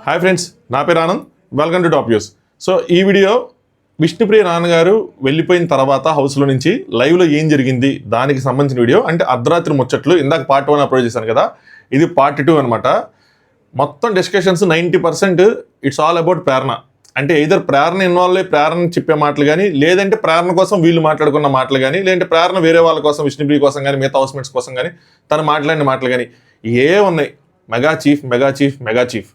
Hi friends, నా పేరు Anand. Welcome to top news. So ఈ వీడియో విష్ణుప్రియ నాన్నగారు వెళ్ళిపోయిన తర్వాత హౌస్లో నుంచి లైవ్లో ఏం జరిగింది దానికి సంబంధించిన వీడియో. అంటే అర్ధరాత్రి ముచ్చట్లు ఇందాక పార్ట్ 1 అప్లోడ్ చేశాను కదా, ఇది పార్ట్ 2 అనమాట. మొత్తం డిస్కషన్స్ 90% ఇట్స్ ఆల్ అబౌట్ ప్రేరణ. అంటే ఎయిదర్ ప్రేరణ ఇన్వాల్వ్ అయ్యి ప్రేరణ చెప్పే మాటలు కానీ, లేదంటే ప్రేరణ కోసం వీళ్ళు మాట్లాడుకున్న మాటలు కానీ, లేదంటే ప్రేరణ వేరే వాళ్ళ కోసం విష్ణుప్రియ కోసం కానీ మిగతా హౌస్మేట్స్ కోసం కానీ తను మాట్లాడిన మాటలు కానీ ఏ ఉన్నాయి. మెగా చీఫ్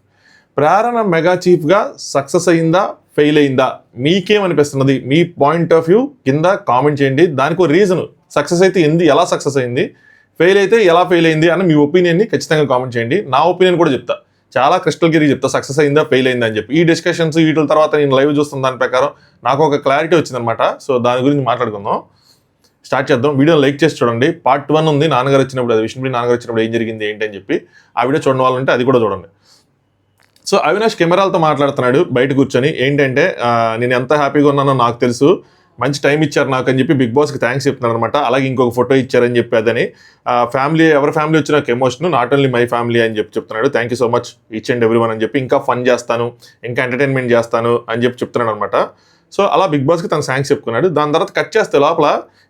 ప్రేరణ మెగా చీఫ్గా సక్సెస్ అయిందా, ఫెయిల్ అయిందా, మీకేమనిపిస్తున్నది? మీ పాయింట్ ఆఫ్ వ్యూ కింద కామెంట్ చేయండి. దానికి ఒక రీజన్, సక్సెస్ అయితే ఎలా సక్సెస్ అయింది, ఫెయిల్ అయితే ఎలా ఫెయిల్ అయింది అన్న మీ ఒపీనియన్ని ఖచ్చితంగా కామెంట్ చేయండి. నా ఒపీనియన్ కూడా చెప్తా, చాలా క్రిస్టల్ గిరి చెప్తా, సక్సెస్ అయిందా ఫెయిల్ అయిందా అని చెప్పి. ఈ డిస్కషన్స్ వీటి తర్వాత నేను లైవ్ చూస్తున్న దాని ప్రకారం నాకు ఒక క్లారిటీ వచ్చిందనమాట. సో దాని గురించి మాట్లాడుకుందాం, స్టార్ట్ చేద్దాం. వీడియోని లైక్ చేసి చూడండి. పార్ట్ 1 ఉంది, నాన్నగారు వచ్చినప్పుడు, అది విష్ణుప్రియ నాన్నగారు వచ్చినప్పుడు ఏం జరిగింది ఏంటి అని చెప్పి. ఆ వీడియో చూడడం వాళ్ళంటే అది కూడా చూడండి. సో అవినాష్ కెమెరాలతో మాట్లాడుతున్నాడు బయట కూర్చొని. ఏంటంటే నేను ఎంత హ్యాపీగా ఉన్నానో నాకు తెలుసు, మంచి టైం ఇచ్చారు నాకు అని చెప్పి బిగ్ బాస్కి థ్యాంక్స్ చెప్తున్నాను అనమాట. అలాగే ఇంకొక ఫోటో ఇచ్చారని చెప్పి అదని ఫ్యామిలీ, ఎవరి ఫ్యామిలీ వచ్చిన నాకు emotion, not only my family అని చెప్పి చెప్తున్నాడు. Thank you so much each and every one అని చెప్పి, ఇంకా ఫన్ చేస్తాను, ఇంకా ఎంటర్టైన్మెంట్ చేస్తాను అని చెప్పి చెప్తున్నాడు అనమాట. సో అలా బిగ్ బాస్కి తను థ్యాంక్స్ చెప్పుకున్నాడు. దాని తర్వాత కట్ చేస్తే లోపల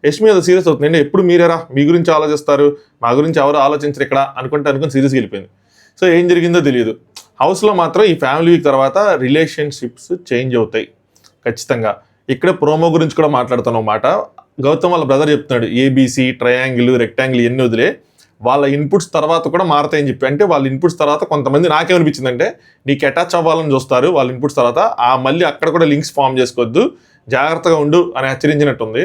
యష్మి అది సీరియస్ అవుతుంది. అంటే ఎప్పుడు మీరేరా మీ గురించి ఆలోచిస్తారు, మా గురించి ఎవరు ఆలోచించరు ఇక్కడ అనుకుని సీరియస్గా వెళ్ళిపోయింది. సో ఏం జరిగిందో తెలియదు. హౌస్లో మాత్రం ఈ ఫ్యామిలీ వీక్ తర్వాత రిలేషన్షిప్స్ చేంజ్ అవుతాయి ఖచ్చితంగా. ఇక్కడ ప్రోమో గురించి కూడా మాట్లాడుతున్న మాట. గౌతమ్ వాళ్ళ బ్రదర్ చెప్తున్నాడు, ఏబీసీ, ట్రయాంగిల్, రెక్టాంగిల్ ఎన్ని వదిలే వాళ్ళ ఇన్పుట్స్ తర్వాత కూడా మారతాయని చెప్పి. అంటే వాళ్ళ ఇన్పుట్స్ తర్వాత కొంతమంది నాకేమనిపించిందంటే నీకు అటాచ్ అవ్వాలని చూస్తారు వాళ్ళ ఇన్పుట్స్ తర్వాత, మళ్ళీ అక్కడ కూడా లింక్స్ ఫామ్ చేసుకోవద్దు, జాగ్రత్తగా ఉండు అని హెచ్చరించినట్టుంది.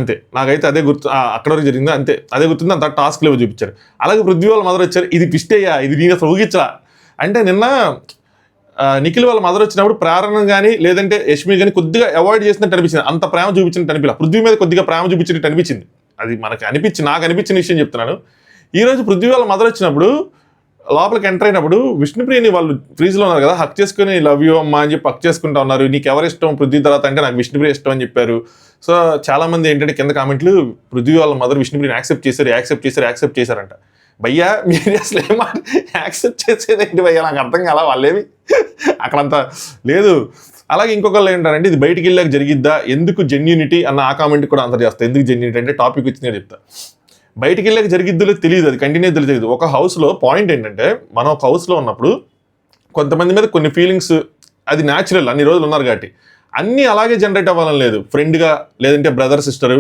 అంతే, నాకైతే అదే గుర్తు. అక్కడ వరకు జరిగింది అంతే, అదే గుర్తుంది. అంత టాస్క్ లేవో చూపించారు. అలాగే పృథ్వీ వాళ్ళ మదర్ వచ్చారు, ఇది ట్విస్ట్ అయ్యా, ఇది నేను అసలు ఊగించరా. అంటే నిన్న నిఖిల్ వాళ్ళ మదర్ వచ్చినప్పుడు ప్రేరణ కానీ లేదంటే యష్మి కానీ కొద్దిగా అవాయిడ్ చేసినట్టు అనిపించింది, అంత ప్రేమ చూపించినట్టు అనిపించలేదు. పృథ్వీ మీద కొద్దిగా ప్రేమ చూపించినట్టు అనిపించింది. అది నాకు అనిపించిన విషయం చెప్తున్నాను. ఈరోజు పృథ్వీ వాళ్ళ మదర్ వచ్చినప్పుడు లోపలికి ఎంటర్ అయినప్పుడు విష్ణుప్రియని వాళ్ళు ఫ్రీజ్లో ఉన్నారు కదా, హక్ చేసుకుని లవ్ యూ అమ్మా అని చెప్పి హక్ చేసుకుంటా ఉన్నారు. నీకు ఎవరు ఇష్టం పృథ్వీ తర్వాత అంటే నాకు విష్ణుప్రియ ఇష్టం అని చెప్పారు. సో చాలామంది ఏంటంటే కింద కామెంట్లు పృథ్వీ వాళ్ళ మదర్ విష్ణుప్రియని యాక్సెప్ట్ చేశారంట. భయ్యా మీరు అసలు ఏమో యాక్సెప్ట్ చేసేది ఏంటి భయ్యా, నాకు అర్థం కాల. వాళ్ళేమి అక్కడంతా లేదు. అలాగే ఇంకొకళ్ళు ఏంటారంటే ఇది బయటికి వెళ్ళాక జరిగిద్దా, ఎందుకు జెన్యూనిటీ అన్న ఆ కామెంట్ కూడా ఆన్సర్ చేస్తా. ఎందుకు జెన్యూనిటీ అంటే టాపిక్ వచ్చిందే చెప్తా. బయటికి వెళ్ళాక జరిగిద్దో తెలియదు, అది కంటిన్యూ తెలియదు. ఒక హౌస్లో పాయింట్ ఏంటంటే, మనం ఒక హౌస్లో ఉన్నప్పుడు కొంతమంది మీద కొన్ని ఫీలింగ్స్, అది న్యాచురల్, అన్ని రోజులు ఉన్నారు కాబట్టి అన్నీ అలాగే జనరేట్ అవ్వాలని లేదు. ఫ్రెండ్గా లేదంటే బ్రదర్ సిస్టరు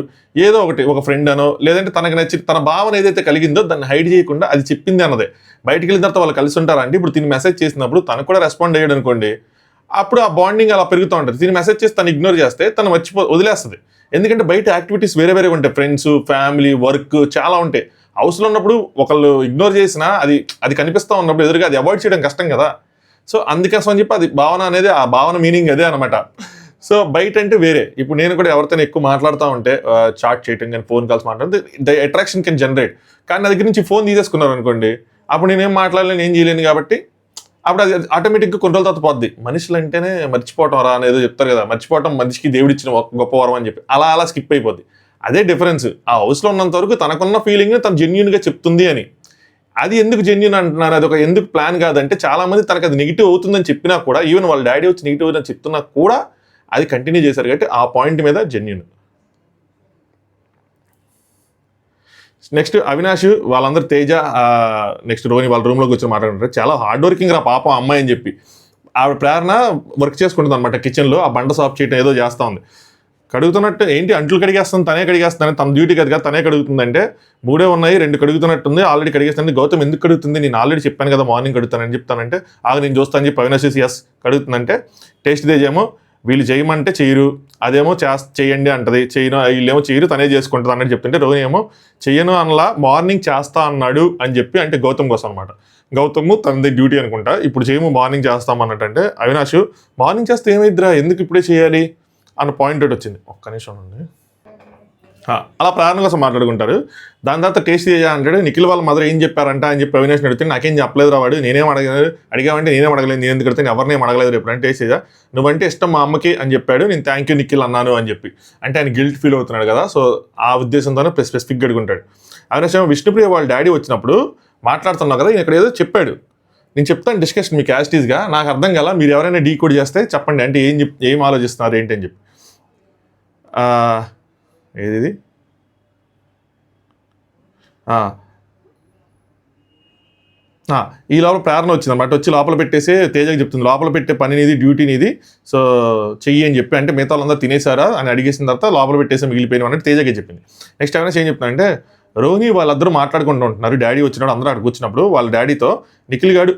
ఏదో ఒకటి, ఒక ఫ్రెండ్ అనో లేదంటే తనకు నచ్చి తన భావన ఏదైతే కలిగిందో దాన్ని హైడ్ చేయకుండా అది చెప్పింది అన్నదే. బయటికి వెళ్ళిన తర్వాత వాళ్ళు కలిసి ఉంటారంటే, ఇప్పుడు తిని మెసేజ్ చేసినప్పుడు తను కూడా రెస్పాండ్ అయ్యాడు అనుకోండి, అప్పుడు ఆ బాండింగ్ అలా పెరుగుతూ ఉంటుంది. తిని మెసేజ్ చేసి తను ఇగ్నోర్ చేస్తే తను వదిలేస్తుంది. ఎందుకంటే బయట యాక్టివిటీస్ వేరే ఉంటాయి, ఫ్రెండ్స్, ఫ్యామిలీ, వర్క్ చాలా ఉంటాయి. హౌస్లో ఉన్నప్పుడు ఒకళ్ళు ఇగ్నోర్ చేసినా అది కనిపిస్తూ ఉన్నప్పుడు ఎదురుగా అది అవాయిడ్ చేయడం కష్టం కదా. సో అందుకోసం అని చెప్పి అది భావన అనేది, ఆ భావన మీనింగ్ అదే అనమాట. సో బయట అంటే వేరే. ఇప్పుడు నేను కూడా ఎవరితో ఎక్కువ మాట్లాడుతూ ఉంటే చాట్ చేయటం కానీ ఫోన్ కాల్స్ మాట్లాడితే ద అట్రాక్షన్ కెన్ జనరేట్. కానీ నా దగ్గర నుంచి ఫోన్ తీసేసుకున్నారు అనుకోండి, అప్పుడు నేనేం మాట్లాడలేను, ఏం చేయలేను. కాబట్టి అప్పుడు అది ఆటోమేటిక్గా కొన్ని రోజుల తర్వాత పోద్ది. మనుషులు అంటేనే మర్చిపోవటం రా అనేది చెప్తారు కదా, మర్చిపోవటం మనిషికి దేవుడిచ్చిన గొప్ప వరం అని చెప్పి అలా స్కిప్ అయిపోద్ది. అదే డిఫరెన్స్. ఆ హౌస్లో ఉన్నంత వరకు తనకున్న ఫీలింగ్ని తను జెన్యూన్గా చెప్తుంది అని. అది ఎందుకు జెన్యూన్ అంటున్నారు, అది ఒక ఎందుకు ప్లాన్ కాదంటే, చాలామంది తనకు అది నెగిటివ్ అవుతుందని చెప్పినా కూడా, ఈవెన్ వాళ్ళ డాడీ వచ్చి నెగిటివ్ అని చెప్తున్నా కూడా అది కంటిన్యూ చేశారు. కాబట్టి ఆ పాయింట్ మీద జెన్యూన్. నెక్స్ట్ అవినాష్ వాళ్ళందరూ, తేజ, నెక్స్ట్ రోహిణి వాళ్ళ రూమ్లోకి వచ్చి మాట్లాడుకుంటారు. చాలా హార్డ్ వర్కింగ్ రా పాపం అమ్మాయి అని చెప్పి. ఆవిడ ప్రేరణ వర్క్ చేసుకుంటుంది అనమాట కిచెన్లో, ఆ బండ సాఫ్ చేయటం ఏదో చేస్తూ ఉంది. కడుగుతున్నట్టు ఏంటి, అంట్లు కడిగేస్తుంది, తనే కడిగేస్తుంది, తన డ్యూటీ కదా తనే కడుగుతుందంటే, 3 ఉన్నాయి 2 కడుగుతున్నట్టుంది, ఆల్రెడీ కడిగేస్తుంది. గౌతమ్ ఎందుకు కడుగుతుంది, నేను ఆల్రెడీ చెప్పాను కదా మార్నింగ్ కడుగుతానని చెప్తానంటే, నేను చూస్తాను చెప్పి అవినాష్ ఎస్ కడుగుతుందంటే, టేస్ట్ తేజేమో వీళ్ళు చేయమంటే చేయరు, అదేమో చేయండి అంటది, చేయను, వీళ్ళేమో చేయరు, తనే చేసుకుంటుంది అన్నట్టు చెప్తుంటే, రోహిణి ఏమో చెయ్యను అనలా, మార్నింగ్ చేస్తా అన్నాడు అని చెప్పి, అంటే గౌతమ్ కోసం అనమాట. గౌతమ్ తనది డ్యూటీ అనుకుంటా, ఇప్పుడు చేయము మార్నింగ్ చేస్తాం అన్నట్టు. అంటే అవినాష్ మార్నింగ్ చేస్తే ఏమైద్దిరా, ఎందుకు ఇప్పుడే చేయాలి అన్న పాయింట్ ఒకటి వచ్చింది. ఒక్క నిమిషం అండి. అలా ప్రేరణ కోసం మాట్లాడుకుంటారు. దాని తర్వాత టేస్ట్ అంటాడు, నిఖిల్ వాళ్ళ మదర్ ఏం చెప్పారంట అని చెప్పి అవినాష్ అడిగితే, నాకేం చెప్పలేదు రావాడు, నేనేం అడిగామంటే నేనేం అడగలేదు, నేను ఎందుకు అడిగితే ఎవరినేం అడగలేదు. ఎప్పుడంటే టేస్ట్ చేయ నువ్వంటే ఇష్టం మా అమ్మకి అని చెప్పాడు, నేను థ్యాంక్ యూ నిఖిల్ అన్నాను అని చెప్పి. అంటే ఆయన గిల్ట్ ఫీల్ అవుతున్నాడు కదా, సో ఆ ఉద్దేశంతోనే స్పెసిఫిక్గా అడుగుంటాడు. అవినాష్ విష్ణుప్రియ వాళ్ళ డాడీ వచ్చినప్పుడు మాట్లాడుతున్నావు కదా, ఇక్కడ ఏదో చెప్పాడు, నేను చెప్తాను డిస్కషన్ మీకు యాస్టీస్గా, నాకు అర్థం కాల, మీరు ఎవరైనా డీకోడ్ చేస్తే చెప్పండి, అంటే ఏం ఆలోచిస్తున్నారు ఏంటి అని చెప్పి. ఏది ఈ లోపల ప్రేరణ వచ్చింది అన్నమాట. వచ్చి లోపల పెట్టేసి తేజకి చెప్తుంది, లోపల పెట్టే పని నీది, డ్యూటీ నీది, సో చెయ్యి అని చెప్పి. అంటే మిగతా వాళ్ళందరూ తినేసారా అని అడిగేసిన తర్వాత లోపల పెట్టేసి మిగిలిపోయిన అన్నట్టు తేజకే చెప్పింది. నెక్స్ట్ అవినాష్ ఏం చెప్తున్నానంటే, రోహిణి వాళ్ళందరూ మాట్లాడుకుంటూ ఉంటున్నారు, డాడీ వచ్చినాడు, అందరూ అక్కడికి వచ్చినప్పుడు వాళ్ళ డాడీతో నిఖిల్ గారు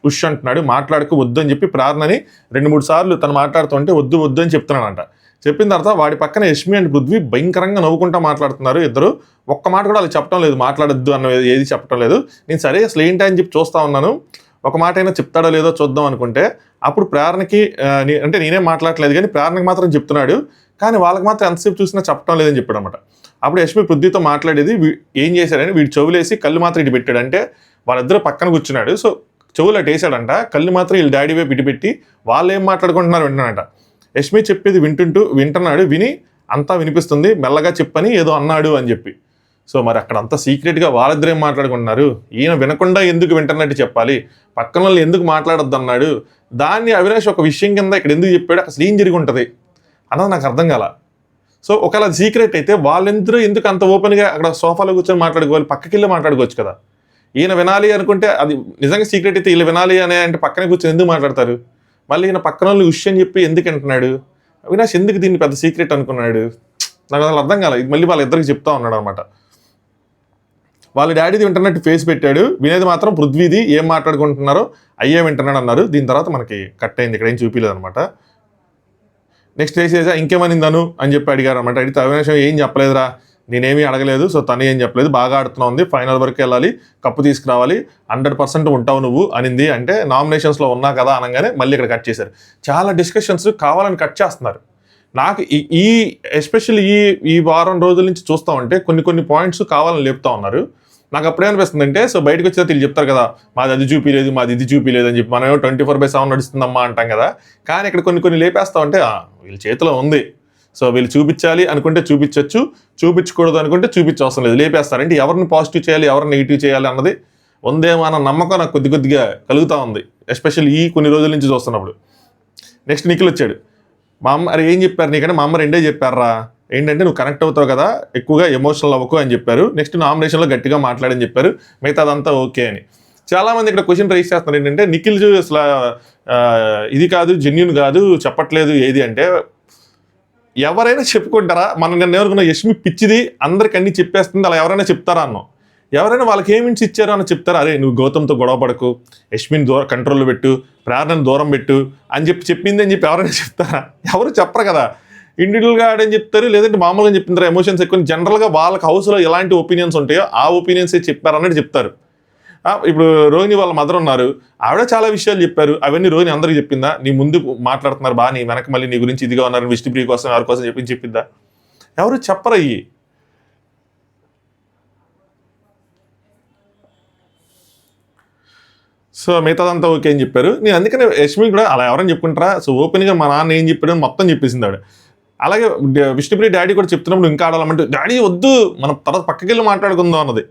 ఉష్ అంటున్నాడు, మాట్లాడుకు వద్దు అని చెప్పి ప్రార్థనని 2-3 సార్లు తను మాట్లాడుతుంటే వద్దు అని చెప్తున్నాడంట. చెప్పిన తర్వాత వాడి పక్కన యష్మి అండ్ పృథ్వీ భయంకరంగా నవ్వుకుంటా మాట్లాడుతున్నారు ఇద్దరు. ఒక్క మాట కూడా వాళ్ళు చెప్పడం లేదు, మాట్లాడొద్దు అన్న ఏది చెప్పడం లేదు. నేను సరే అసలు ఏంటి అని చెప్పి చూస్తా ఉన్నాను, ఒక మాట అయినా చెప్తాడో లేదో చూద్దాం అనుకుంటే అప్పుడు ప్రేరణకి అంటే నేనేం మాట్లాడలేదు కానీ ప్రేరణకి మాత్రం చెప్తున్నాడు, కానీ వాళ్ళకి మాత్రం ఎంతసేపు చూసినా చెప్పడం లేదని చెప్పాడు అనమాట. అప్పుడు యష్మి పృథ్వీతో మాట్లాడేది, ఏం చేశాడని వీడు చెవులేసి కళ్ళు మాత్రం ఇటు పెట్టాడు, అంటే వాళ్ళిద్దరు పక్కన కూర్చున్నాడు, సో చెవులు అటు వేసాడంట, కళ్ళు మాత్రం వీళ్ళు డాడీ వైపు ఇటు పెట్టి వాళ్ళు ఏం మాట్లాడుకుంటున్నారు వింటున్నాడంట. యష్మి చెప్పేది వింటున్నాడు, విని అంతా వినిపిస్తుంది, మెల్లగా చెప్పని ఏదో అన్నాడు అని చెప్పి. సో మరి అక్కడ అంతా సీక్రెట్గా వాళ్ళిద్దరేం మాట్లాడుకుంటున్నారు, ఈయన వినకుండా ఎందుకు వింటున్నట్టు చెప్పాలి, పక్కన వాళ్ళు ఎందుకు మాట్లాడొద్దు అన్నాడు, దాన్ని అవినాష్ ఒక విషయం కింద ఇక్కడ ఎందుకు చెప్పాడు, అసలు ఏం జరిగి ఉంటుంది అన్నది నాకు అర్థం కాల. సో ఒకవేళ సీక్రెట్ అయితే వాళ్ళిద్దరూ ఎందుకు అంత ఓపెన్గా అక్కడ సోఫాలో కూర్చొని మాట్లాడుకోవాలి, పక్కకి వెళ్ళి మాట్లాడుకోవచ్చు కదా. ఈయన వినాలి అనుకుంటే అది నిజంగా సీక్రెట్ అయితే వీళ్ళు వినాలి అనే అంటే పక్కనే కూర్చొని ఎందుకు మాట్లాడతారు, మళ్ళీ ఈయన పక్కన వాళ్ళు విషయం చెప్పి ఎందుకు అంటున్నాడు, అవినాష్ ఎందుకు దీన్ని పెద్ద సీక్రెట్ అనుకున్నాడు, నాకు అసలు అర్థం కాలేదు. ఇది మళ్ళీ వాళ్ళిద్దరికి చెప్తా ఉన్నాడు అనమాట. వాళ్ళ డాడీది వింటున్నట్టు ఫేస్ పెట్టాడు, వినేది మాత్రం పృథ్వీది, ఏం మాట్లాడుకుంటున్నారో అయ్యే వింటున్నాడు అన్నారు. దీని తర్వాత మనకి కట్ అయింది, ఇక్కడ ఏం చూపించలేదు అనమాట. నెక్స్ట్ వేసేసా ఇంకేమనిందను అని చెప్పి అడిగారు అనమాట. అడిగితే అవినాష్ ఏం చెప్పలేదురా, నేనేమీ అడగలేదు, సో తను ఏం చెప్పలేదు, బాగా ఆడుతున్నా ఉంది, ఫైనల్ వరకు వెళ్ళాలి, కప్పు తీసుకురావాలి, 100% ఉంటావు నువ్వు అనింది. అంటే నామినేషన్స్లో ఉన్నా కదా అనగానే మళ్ళీ ఇక్కడ కట్ చేశారు. చాలా డిస్కషన్స్ కావాలని కట్ చేస్తున్నారు. నాకు ఈ ఎస్పెషల్లీ ఈ వారం రోజుల నుంచి చూస్తూ ఉంటే కొన్ని పాయింట్స్ కావాలని లేపుతా ఉన్నారు. నాకు అప్పుడే అనిపిస్తుంది అంటే, సో బయటకు వచ్చేది వీళ్ళు చెప్తారు కదా, మాది అది చూపిలేదు, మాది ఇది చూపిలేదు అని చెప్పి, మనం 24/7 నడుస్తుందమ్మా అంటాం కదా, కానీ ఇక్కడ కొన్ని లేపేస్తా ఉంటే వీళ్ళ చేతిలో ఉంది, సో వీళ్ళు చూపించాలి అనుకుంటే చూపించవచ్చు, చూపించకూడదు అనుకుంటే చూపించవసరం లేదు, లేపేస్తారంటే ఎవరిని పాజిటివ్ చేయాలి ఎవరిని నెగిటివ్ చేయాలి అన్నది ఉందేమో అన్న నమ్మకం నాకు కొద్దిగా కలుగుతూ ఉంది, ఎస్పెషల్లీ ఈ కొన్ని రోజుల నుంచి చూస్తున్నప్పుడు. నెక్స్ట్ నిఖిల్ వచ్చాడు, మా అమ్మ అరే ఏం చెప్పారు నీకంటే, మా అమ్మ 2 చెప్పారా, ఏంటంటే నువ్వు కనెక్ట్ అవుతావు కదా, ఎక్కువగా ఎమోషనల్ అవ్వకు అని చెప్పారు. నెక్స్ట్ నామినేషన్లో గట్టిగా మాట్లాడని చెప్పారు, మిగతా అదంతా ఓకే అని. చాలామంది ఇక్కడ క్వశ్చన్ రైజ్ చేస్తున్నారు ఏంటంటే, నిఖిల్ అసలు ఇది కాదు, జెన్యూన్ కాదు, చెప్పట్లేదు ఏది అంటే, ఎవరైనా చెప్పుకుంటారా, మనం నిన్న ఎవరుకున్న యష్మి పిచ్చిది అందరికి అన్ని చెప్పేస్తుంది అలా ఎవరైనా చెప్తారా అన్నాం, ఎవరైనా వాళ్ళకి ఏమించి ఇచ్చారో అని చెప్తారా, అరే నువ్వు గౌతమ్తో గొడవ పడకు, యష్మిని కంట్రోల్లో పెట్టు, ప్రేరణను దూరం పెట్టు అని చెప్పింది అని చెప్పి ఎవరైనా చెప్తారా, ఎవరు చెప్పరు కదా. ఇండివిజువల్గా ఆడని చెప్తారు, లేదంటే మామూలుగా చెప్తారు, ఎమోషన్స్ ఎక్కువ, జనరల్గా వాళ్ళకి హౌస్లో ఎలాంటి ఒపీనియన్స్ ఉంటాయో ఆ ఒపీనియన్సే చెప్పారన్నట్టు చెప్తారు. ఇప్పుడు రోహిణి వాళ్ళ మదర్ ఉన్నారు, ఆవిడ చాలా విషయాలు చెప్పారు, అవన్నీ రోహిణి అందరికి చెప్పిందా, నీ ముందు మాట్లాడుతున్నారు బాగా, నీ వెనక మళ్ళీ నీ గురించి ఇదిగా ఉన్నారు, విష్ణుప్రియ కోసం ఎవరి కోసం చెప్పిందా, ఎవరు చెప్పరు అయ్యి. సో మిగతాదంతా ఓకే అని చెప్పారు. నేను అందుకనే యష్మి కూడా అలా ఎవరైనా చెప్పుకుంటారా, సో ఓపెన్గా మా నాన్న ఏం చెప్పాడు మొత్తం చెప్పేసింది ఆవిడ. అలాగే విష్ణుప్రియ డాడీ కూడా చెప్తున్నప్పుడు ఇంకా ఆడాలంటే, డాడీ వద్దు మనం తర్వాత పక్కకి వెళ్ళి మాట్లాడుకుందాం అన్నది.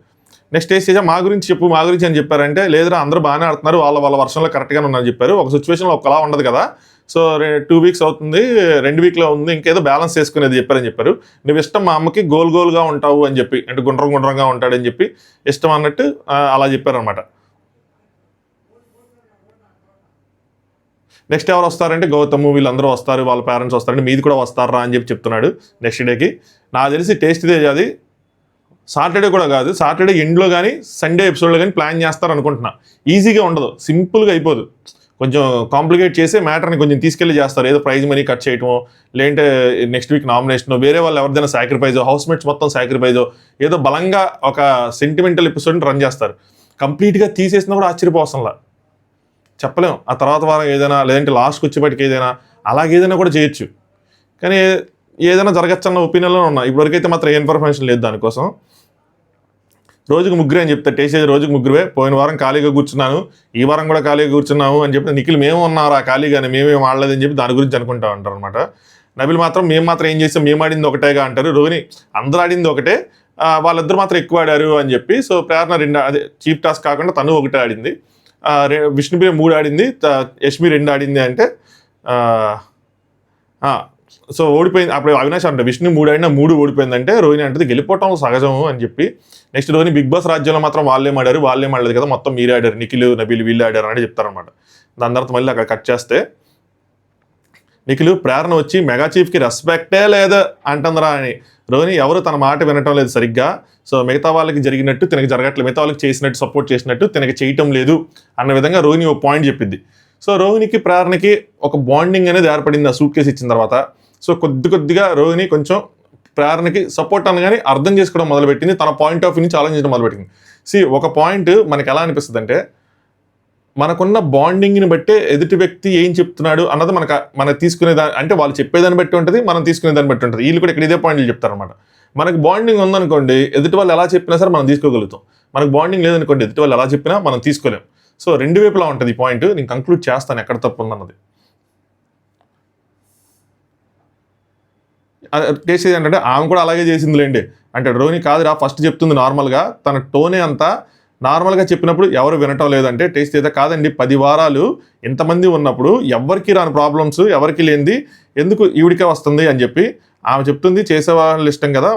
నెక్స్ట్ స్టేజ్ మా గురించి చెప్పు, మా గురించి అని చెప్పారంటే, లేదురా అందరూ బాగానే ఆడుతున్నారు, వాళ్ళ వర్షంలో కరెక్ట్గానే ఉన్నారని చెప్పారు. ఒక సిచ్యువేషన్లో ఒకలా ఉండదు కదా, సో 2 వీక్స్ అవుతుంది, 2 వీక్లో ఉంది, ఇంకేదో బ్యాలెన్స్ చేసుకునేది చెప్పారని చెప్పారు. నువ్వు ఇష్టం మా అమ్మకి గోల్గా ఉంటావు అని చెప్పి, అంటే గుండ్రంగా ఉంటాడని చెప్పి ఇష్టం అన్నట్టు అలా చెప్పారనమాట. నెక్స్ట్ ఎవరు వస్తారంటే గౌతమ్, వీళ్ళందరూ వస్తారు, వాళ్ళ పేరెంట్స్ వస్తారంటే మీది కూడా వస్తారా అని చెప్పి చెప్తున్నాడు. నెక్స్ట్ డేకి నాకు తెలిసి టేస్ట్ తేజ్ అది సాటర్డే కూడా కాదు, సాటర్డే ఎండ్లో కానీ సండే ఎపిసోడ్లో కానీ ప్లాన్ చేస్తారు అనుకుంటున్నా. ఈజీగా ఉండదు, సింపుల్గా అయిపోదు, కొంచెం కాంప్లికేట్ చేసే మ్యాటర్ని కొంచెం తీసుకెళ్ళి చేస్తారు. ఏదో ప్రైజ్ మనీ కట్ చేయటమో, లేదంటే నెక్స్ట్ వీక్ నామినేషన్, వేరే వాళ్ళు ఎవరిదైనా సాక్రిఫైజో, హౌస్ మేట్స్ మొత్తం సాక్రిఫైజో, ఏదో బలంగా ఒక సెంటిమెంటల్ ఎపిసోడ్ని రన్ చేస్తారు. కంప్లీట్గా తీసేసినా కూడా ఆశ్చర్యపోవసంలా, చెప్పలేం. ఆ తర్వాత వారం ఏదైనా, లేదంటే లాస్ట్కి వచ్చేపటికి ఏదైనా అలాగేదైనా కూడా చేయొచ్చు, కానీ ఏదైనా జరగచ్చన్న ఒపీనియన్లో ఉన్నా. ఇప్పటివరకైతే మాత్రం ఏ ఇన్ఫర్మేషన్ లేదు దానికోసం. రోజుకు 3 అని చెప్తారు, టేస్ట్ రోజుకు 3. పోయిన వారం ఖాళీగా కూర్చున్నాను, ఈ వారం కూడా ఖాళీగా కూర్చున్నాము అని చెప్పి నిఖిల్ మేము ఉన్నారా ఖాళీగానే, మేమేం ఆడలేదని చెప్పి దాని గురించి అనుకుంటా ఉంటారు అనమాట. నబిల్ మాత్రం మేము మాత్రం ఏం చేస్తాం, మేము ఆడింది ఒకటేగా అంటారు. రోహిణి అందరూ ఆడింది ఒకటే, వాళ్ళిద్దరు మాత్రం ఎక్కువ ఆడారు అని చెప్పి. సో ప్రేరణ 2 అదే చీఫ్ టాస్క్ కాకుండా తను ఒకటే ఆడింది. విష్ణుప్రియ 3 ఆడింది, యష్మి 2 ఆడింది అంటే సో ఓడిపోయింది. అప్పుడు అవినాష్ అంటే విష్ణు 3 ఆడినా 3 ఓడిపోయిందంటే రోహిణి అంటే గెలిపోవటం సహజము అని చెప్పి నెక్స్ట్ రోహిణి బిగ్ బాస్ రాజ్యంలో మాత్రం వాళ్ళేం ఆడలేదు కదా, మొత్తం మీరే ఆడారు, నిఖిల్ నబీల్ వీళ్ళు ఆడారు అని చెప్తారనమాట. దాని తర్వాత మళ్ళీ అక్కడ కట్ చేస్తే నిఖిల్ ప్రేరణ వచ్చి మెగా చీఫ్కి రెస్పెక్టే లేదా అంటుందిరా అని. రోహిణి ఎవరు తన మాట వినటం లేదు సరిగ్గా, సో మిగతా వాళ్ళకి జరిగినట్టు తినకి జరగట్లేదు, మిగతా వాళ్ళకి చేసినట్టు సపోర్ట్ చేసినట్టు తినకి చేయటం లేదు అన్న విధంగా రోహిణి ఒక పాయింట్ చెప్పింది. సో రోహిణికి ప్రేరణకి ఒక బాండింగ్ అనేది ఏర్పడింది ఆ సూట్ కేసు ఇచ్చిన తర్వాత. సో కొద్దిగా రోహిణి కొంచెం ప్రేరణకి సపోర్ట్ అనగానే అర్థం చేసుకోవడం మొదలుపెట్టింది, తన పాయింట్ ఆఫ్ వ్యూ నుంచి ఆలోచించడం మొదలుపెట్టింది. ఒక పాయింట్ మనకి ఎలా అనిపిస్తుంది అంటే మనకున్న బాండింగ్ని బట్టే ఎదుటి వ్యక్తి ఏం చెప్తున్నాడు అన్నది మనకు తీసుకునేదాన్ని, అంటే వాళ్ళు చెప్పేదాన్ని బట్టి ఉంటుంది, మనం తీసుకునేదాన్ని బట్టి ఉంటుంది. వీళ్ళు కూడా ఇక్కడ ఇదే పాయింట్లు చెప్తారనమాట. మనకు బాండింగ్ ఉందనుకోండి, ఎదుటి వాళ్ళు ఎలా చెప్పినా సరే మనం తీసుకోగలుగుతాం. మనకు బాండింగ్ లేదనుకోండి, ఎదుటి వాళ్ళు ఎలా చెప్పినా మనం తీసుకోలేం. సో 2 వైపులా ఉంటుంది ఈ పాయింట్. నేను కంక్లూడ్ చేస్తాను ఎక్కడ తప్పు ఉందన్నది. చేసేది ఏంటంటే ఆమె కూడా అలాగే చేసిందిలేండి అంటే రోహిణి కాదురా ఫస్ట్ చెప్తుంది నార్మల్గా, తన టోనే అంతా నార్మల్గా చెప్పినప్పుడు ఎవరు వినటం లేదంటే టేస్ట్ అయితే కాదండి, 10 వారాలు ఇంతమంది ఉన్నప్పుడు ఎవరికి రాని ప్రాబ్లమ్స్ ఎవరికి లేనిది ఎందుకు ఈవిడికే వస్తుంది అని చెప్పి ఆమె చెప్తుంది. చేసేవాళ్ళు ఇష్టం కదా,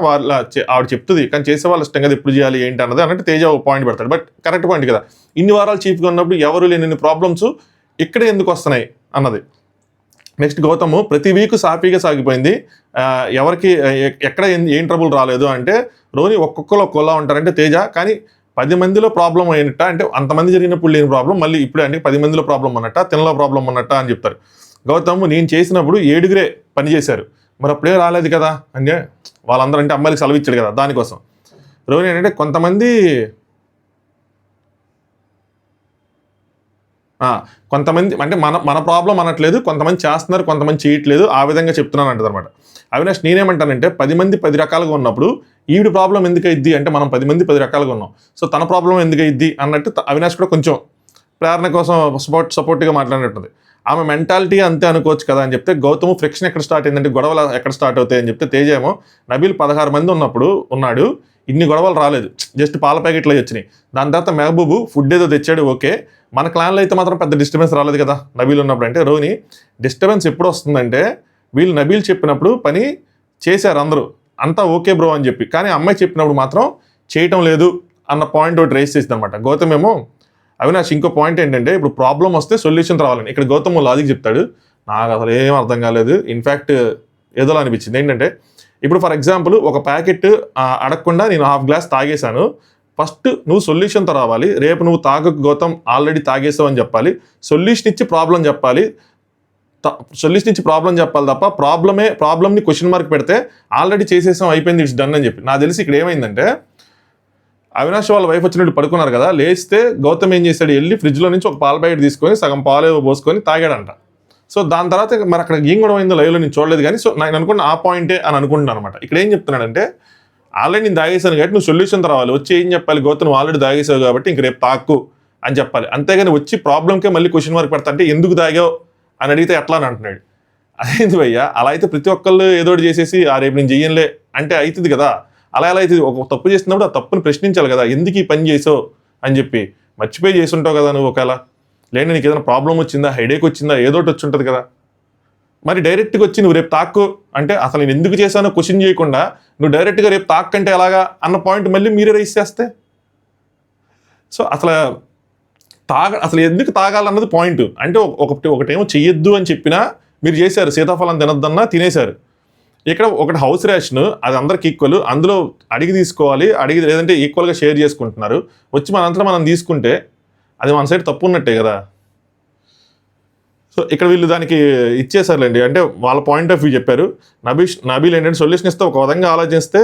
ఆవిడ చెప్తుంది, కానీ చేసేవాళ్ళు ఇష్టం కదా, ఎప్పుడు చేయాలి ఏంటి అన్నది అన్నట్టు తేజ ఒక పాయింట్ పెడతాడు. బట్ కరెక్ట్ పాయింట్ కదా, ఇన్ని వారాలు చీఫ్గా ఉన్నప్పుడు ఎవరు లేని ప్రాబ్లమ్స్ ఇక్కడే ఎందుకు వస్తున్నాయి అన్నది. నెక్స్ట్ గౌతమ్ ప్రతి వీక్ సాఫీగా సాగిపోయింది, ఎవరికి ఎక్కడ ఏం ట్రబుల్ రాలేదు అంటే రోహిణి ఒక్కొక్కలా ఉంటారంటే తేజ, కానీ 10 మందిలో ప్రాబ్లం అయినట్ట అంటే అంతమంది జరిగినప్పుడు లేని ప్రాబ్లం మళ్ళీ ఇప్పుడే అంటే 10 మందిలో ప్రాబ్లం ఉన్నట్ట, తినలో ప్రాబ్లం ఉన్నట్ట అని చెప్తారు. గౌతమ్ నేను చేసినప్పుడు 7 పని చేశారు, మరి అప్పుడే రాలేదు కదా అంటే వాళ్ళందరూ అంటే అమ్మాయిలకు సెలవు ఇచ్చాడు కదా దానికోసం. రోహిణి ఏంటంటే కొంతమంది అంటే మన ప్రాబ్లం అనట్లేదు, కొంతమంది చేస్తున్నారు కొంతమంది చేయట్లేదు ఆ విధంగా చెప్తున్నాను అంటది అనమాట. అవినాష్ నేనేమంటానంటే 10 మంది 10 రకాలుగా ఉన్నప్పుడు ఈవిడ ప్రాబ్లం ఎందుకు అయింది అంటే మనం 10 మంది 10 రకాలుగా ఉన్నాం, సో తన ప్రాబ్లం ఎందుకు అయింది అన్నట్టు అవినాష్ కూడా కొంచెం ప్రేరణ కోసం సపోర్ట్గా మాట్లాడినట్టుంది. ఆమె మెంటాలిటీ అంతే అనుకోవచ్చు కదా అని చెప్తే గౌతమ్ ఫ్రిక్షన్ ఎక్కడ స్టార్ట్ అయిందంటే గొడవలు ఎక్కడ స్టార్ట్ అవుతాయి అని చెప్తే తేజ ఏమో నబీల్ 16 మంది ఉన్నాడు ఇన్ని గొడవలు రాలేదు, జస్ట్ పాల ప్యాకెట్లు వచ్చినాయి. దాని తర్వాత మెహబూబు ఫుడ్ ఏదో తెచ్చాడు, ఓకే, మన క్లాన్లో అయితే మాత్రం పెద్ద డిస్టర్బెన్స్ రాలేదు కదా నబీల్ ఉన్నప్పుడు. అంటే రోహిణి డిస్టర్బెన్స్ ఎప్పుడు వస్తుందంటే వీళ్ళు నబీల్ చెప్పినప్పుడు పని చేశారు అందరూ అంతా ఓకే బ్రో అని చెప్పి, కానీ అమ్మాయి చెప్పినప్పుడు మాత్రం చేయటం లేదు అన్న పాయింట్ ఒకటి రేస్ చేసింది అనమాట. గౌతమ్ ఏమో అవినాష్ ఇంకో పాయింట్ ఏంటంటే ఇప్పుడు ప్రాబ్లం వస్తే సొల్యూషన్ రావాలని, ఇక్కడ గౌతమ్ లాజిక్ చెప్తాడు, నాకు అసలు ఏం అర్థం కాలేదు. ఇన్ఫ్యాక్ట్ ఏదోలా అనిపించింది ఏంటంటే ఇప్పుడు ఫర్ ఎగ్జాంపుల్ ఒక ప్యాకెట్ అడగకుండా నేను హాఫ్ గ్లాస్ తాగేశాను, ఫస్ట్ నువ్వు సొల్యూషన్తో రావాలి, రేపు నువ్వు తాగకు గౌతమ్ ఆల్రెడీ తాగేసావు అని చెప్పాలి, సొల్యూషన్ ఇచ్చి ప్రాబ్లం చెప్పాలి తప్ప ప్రాబ్లమ్ని క్వశ్చన్ మార్క్ పెడితే ఆల్రెడీ చేసేసాం అయిపోయింది ఇట్స్ డన్ అని చెప్పి. నాకు తెలిసి ఇక్కడ ఏమైందంటే అవినాష్ వాళ్ళ వైఫ్ వచ్చినట్టు పడుకున్నారు కదా, లేస్తే గౌతమ్ ఏం చేశాడు, వెళ్ళి ఫ్రిడ్జ్లో నుంచి ఒక పాల ప్యాకెట్ తీసుకొని సగం పాలు పోసుకొని తాగాడంట. సో దాని తర్వాత మరి అక్కడ ఏం కూడా అయిందో లైవ్లో నేను చూడలేదు, కానీ సో నేను అనుకున్న ఆ పాయింటే అని అనుకుంటున్నాను అనమాట. ఇక్కడ ఏం చెప్తున్నాడంటే ఆల్రెడీ నేను తాగేసాను కాబట్టి నువ్వు సొల్యూషన్ రావాలి, వచ్చి ఏం చెప్పాలి, గౌతమ్ నువ్వు ఆల్రెడీ తాగేసావు కాబట్టి ఇంక రేపు తాక్కు అని చెప్పాలి, అంతేగాని వచ్చి ప్రాబ్లంకే మళ్ళీ క్వశ్చన్ మార్క్ పెడతా అంటే ఎందుకు తాగావు అని అడిగితే ఎట్లా అని అంటున్నాడు. అదేంది భయ్యా, అలా అయితే ప్రతి ఒక్కళ్ళు ఏదో చేసేసి రేపు నేను చెయ్యనులే అంటే అవుతుంది కదా, అలా ఎలా అవుతుంది? ఒక తప్పు చేసినప్పుడు ఆ తప్పుని ప్రశ్నించాలి కదా, ఎందుకు ఈ పని చేసావు అని చెప్పి. మర్చిపోయి చేసి ఉంటావు కదా నువ్వు, ఒకవేళ లేని నీకు ఏదైనా ప్రాబ్లం వచ్చిందా, హెడేక్ వచ్చిందా, ఏదోటి వచ్చి ఉంటుంది కదా, మరి డైరెక్ట్గా వచ్చి నువ్వు రేపు తాక్కు అంటే అసలు నేను ఎందుకు చేశానో క్వశ్చన్ చేయకుండా నువ్వు డైరెక్ట్గా రేపు తాక్కంటే ఎలాగా అన్న పాయింట్ మళ్ళీ మీరే రైస్ చేస్తే, సో అసలు ఎందుకు తాగాలన్నది పాయింట్. అంటే ఒకటేమో చెయ్యొద్దు అని చెప్పినా మీరు చేశారు, సీతాఫలం తినొద్దన్నా తినేశారు. ఇక్కడ ఒకటి హౌస్ రేషన్, అది అందరికి ఈక్వల్, అందులో అడిగి తీసుకోవాలి, లేదంటే ఈక్వల్గా షేర్ చేసుకుంటున్నారు, వచ్చి మనంతా మనం తీసుకుంటే అది మన సైడ్ తప్పు ఉన్నట్టే కదా. సో ఇక్కడ వీళ్ళు దానికి ఇచ్చేసారులేండి, అంటే వాళ్ళ పాయింట్ ఆఫ్ వ్యూ చెప్పారు. నబీల్ ఏంటంటే సొల్యూషన్ ఇస్తే ఒక విధంగా ఆలోచిస్తే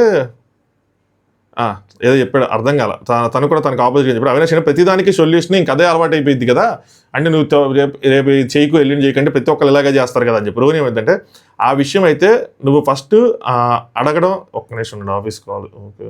ఏదో చెప్పాడు అర్థం కాల, తను కూడా తనకు ఆపోజిట్గా చెప్పాడు. అవినాష్ ప్రతిదానికి సొల్యూషన్ ఇంక అదే అలవాటు అయిపోయింది కదా, అంటే నువ్వు రేపు చేయకు వెళ్ళిన చేయకంటే ప్రతి ఒక్కరు ఇలాగే చేస్తారు కదా అని చెప్పి. రోహిణి ఏమైందంటే ఆ విషయం అయితే నువ్వు ఫస్ట్ అడగడం, ఒక్క నిమిషం ఉండండి office call, okay.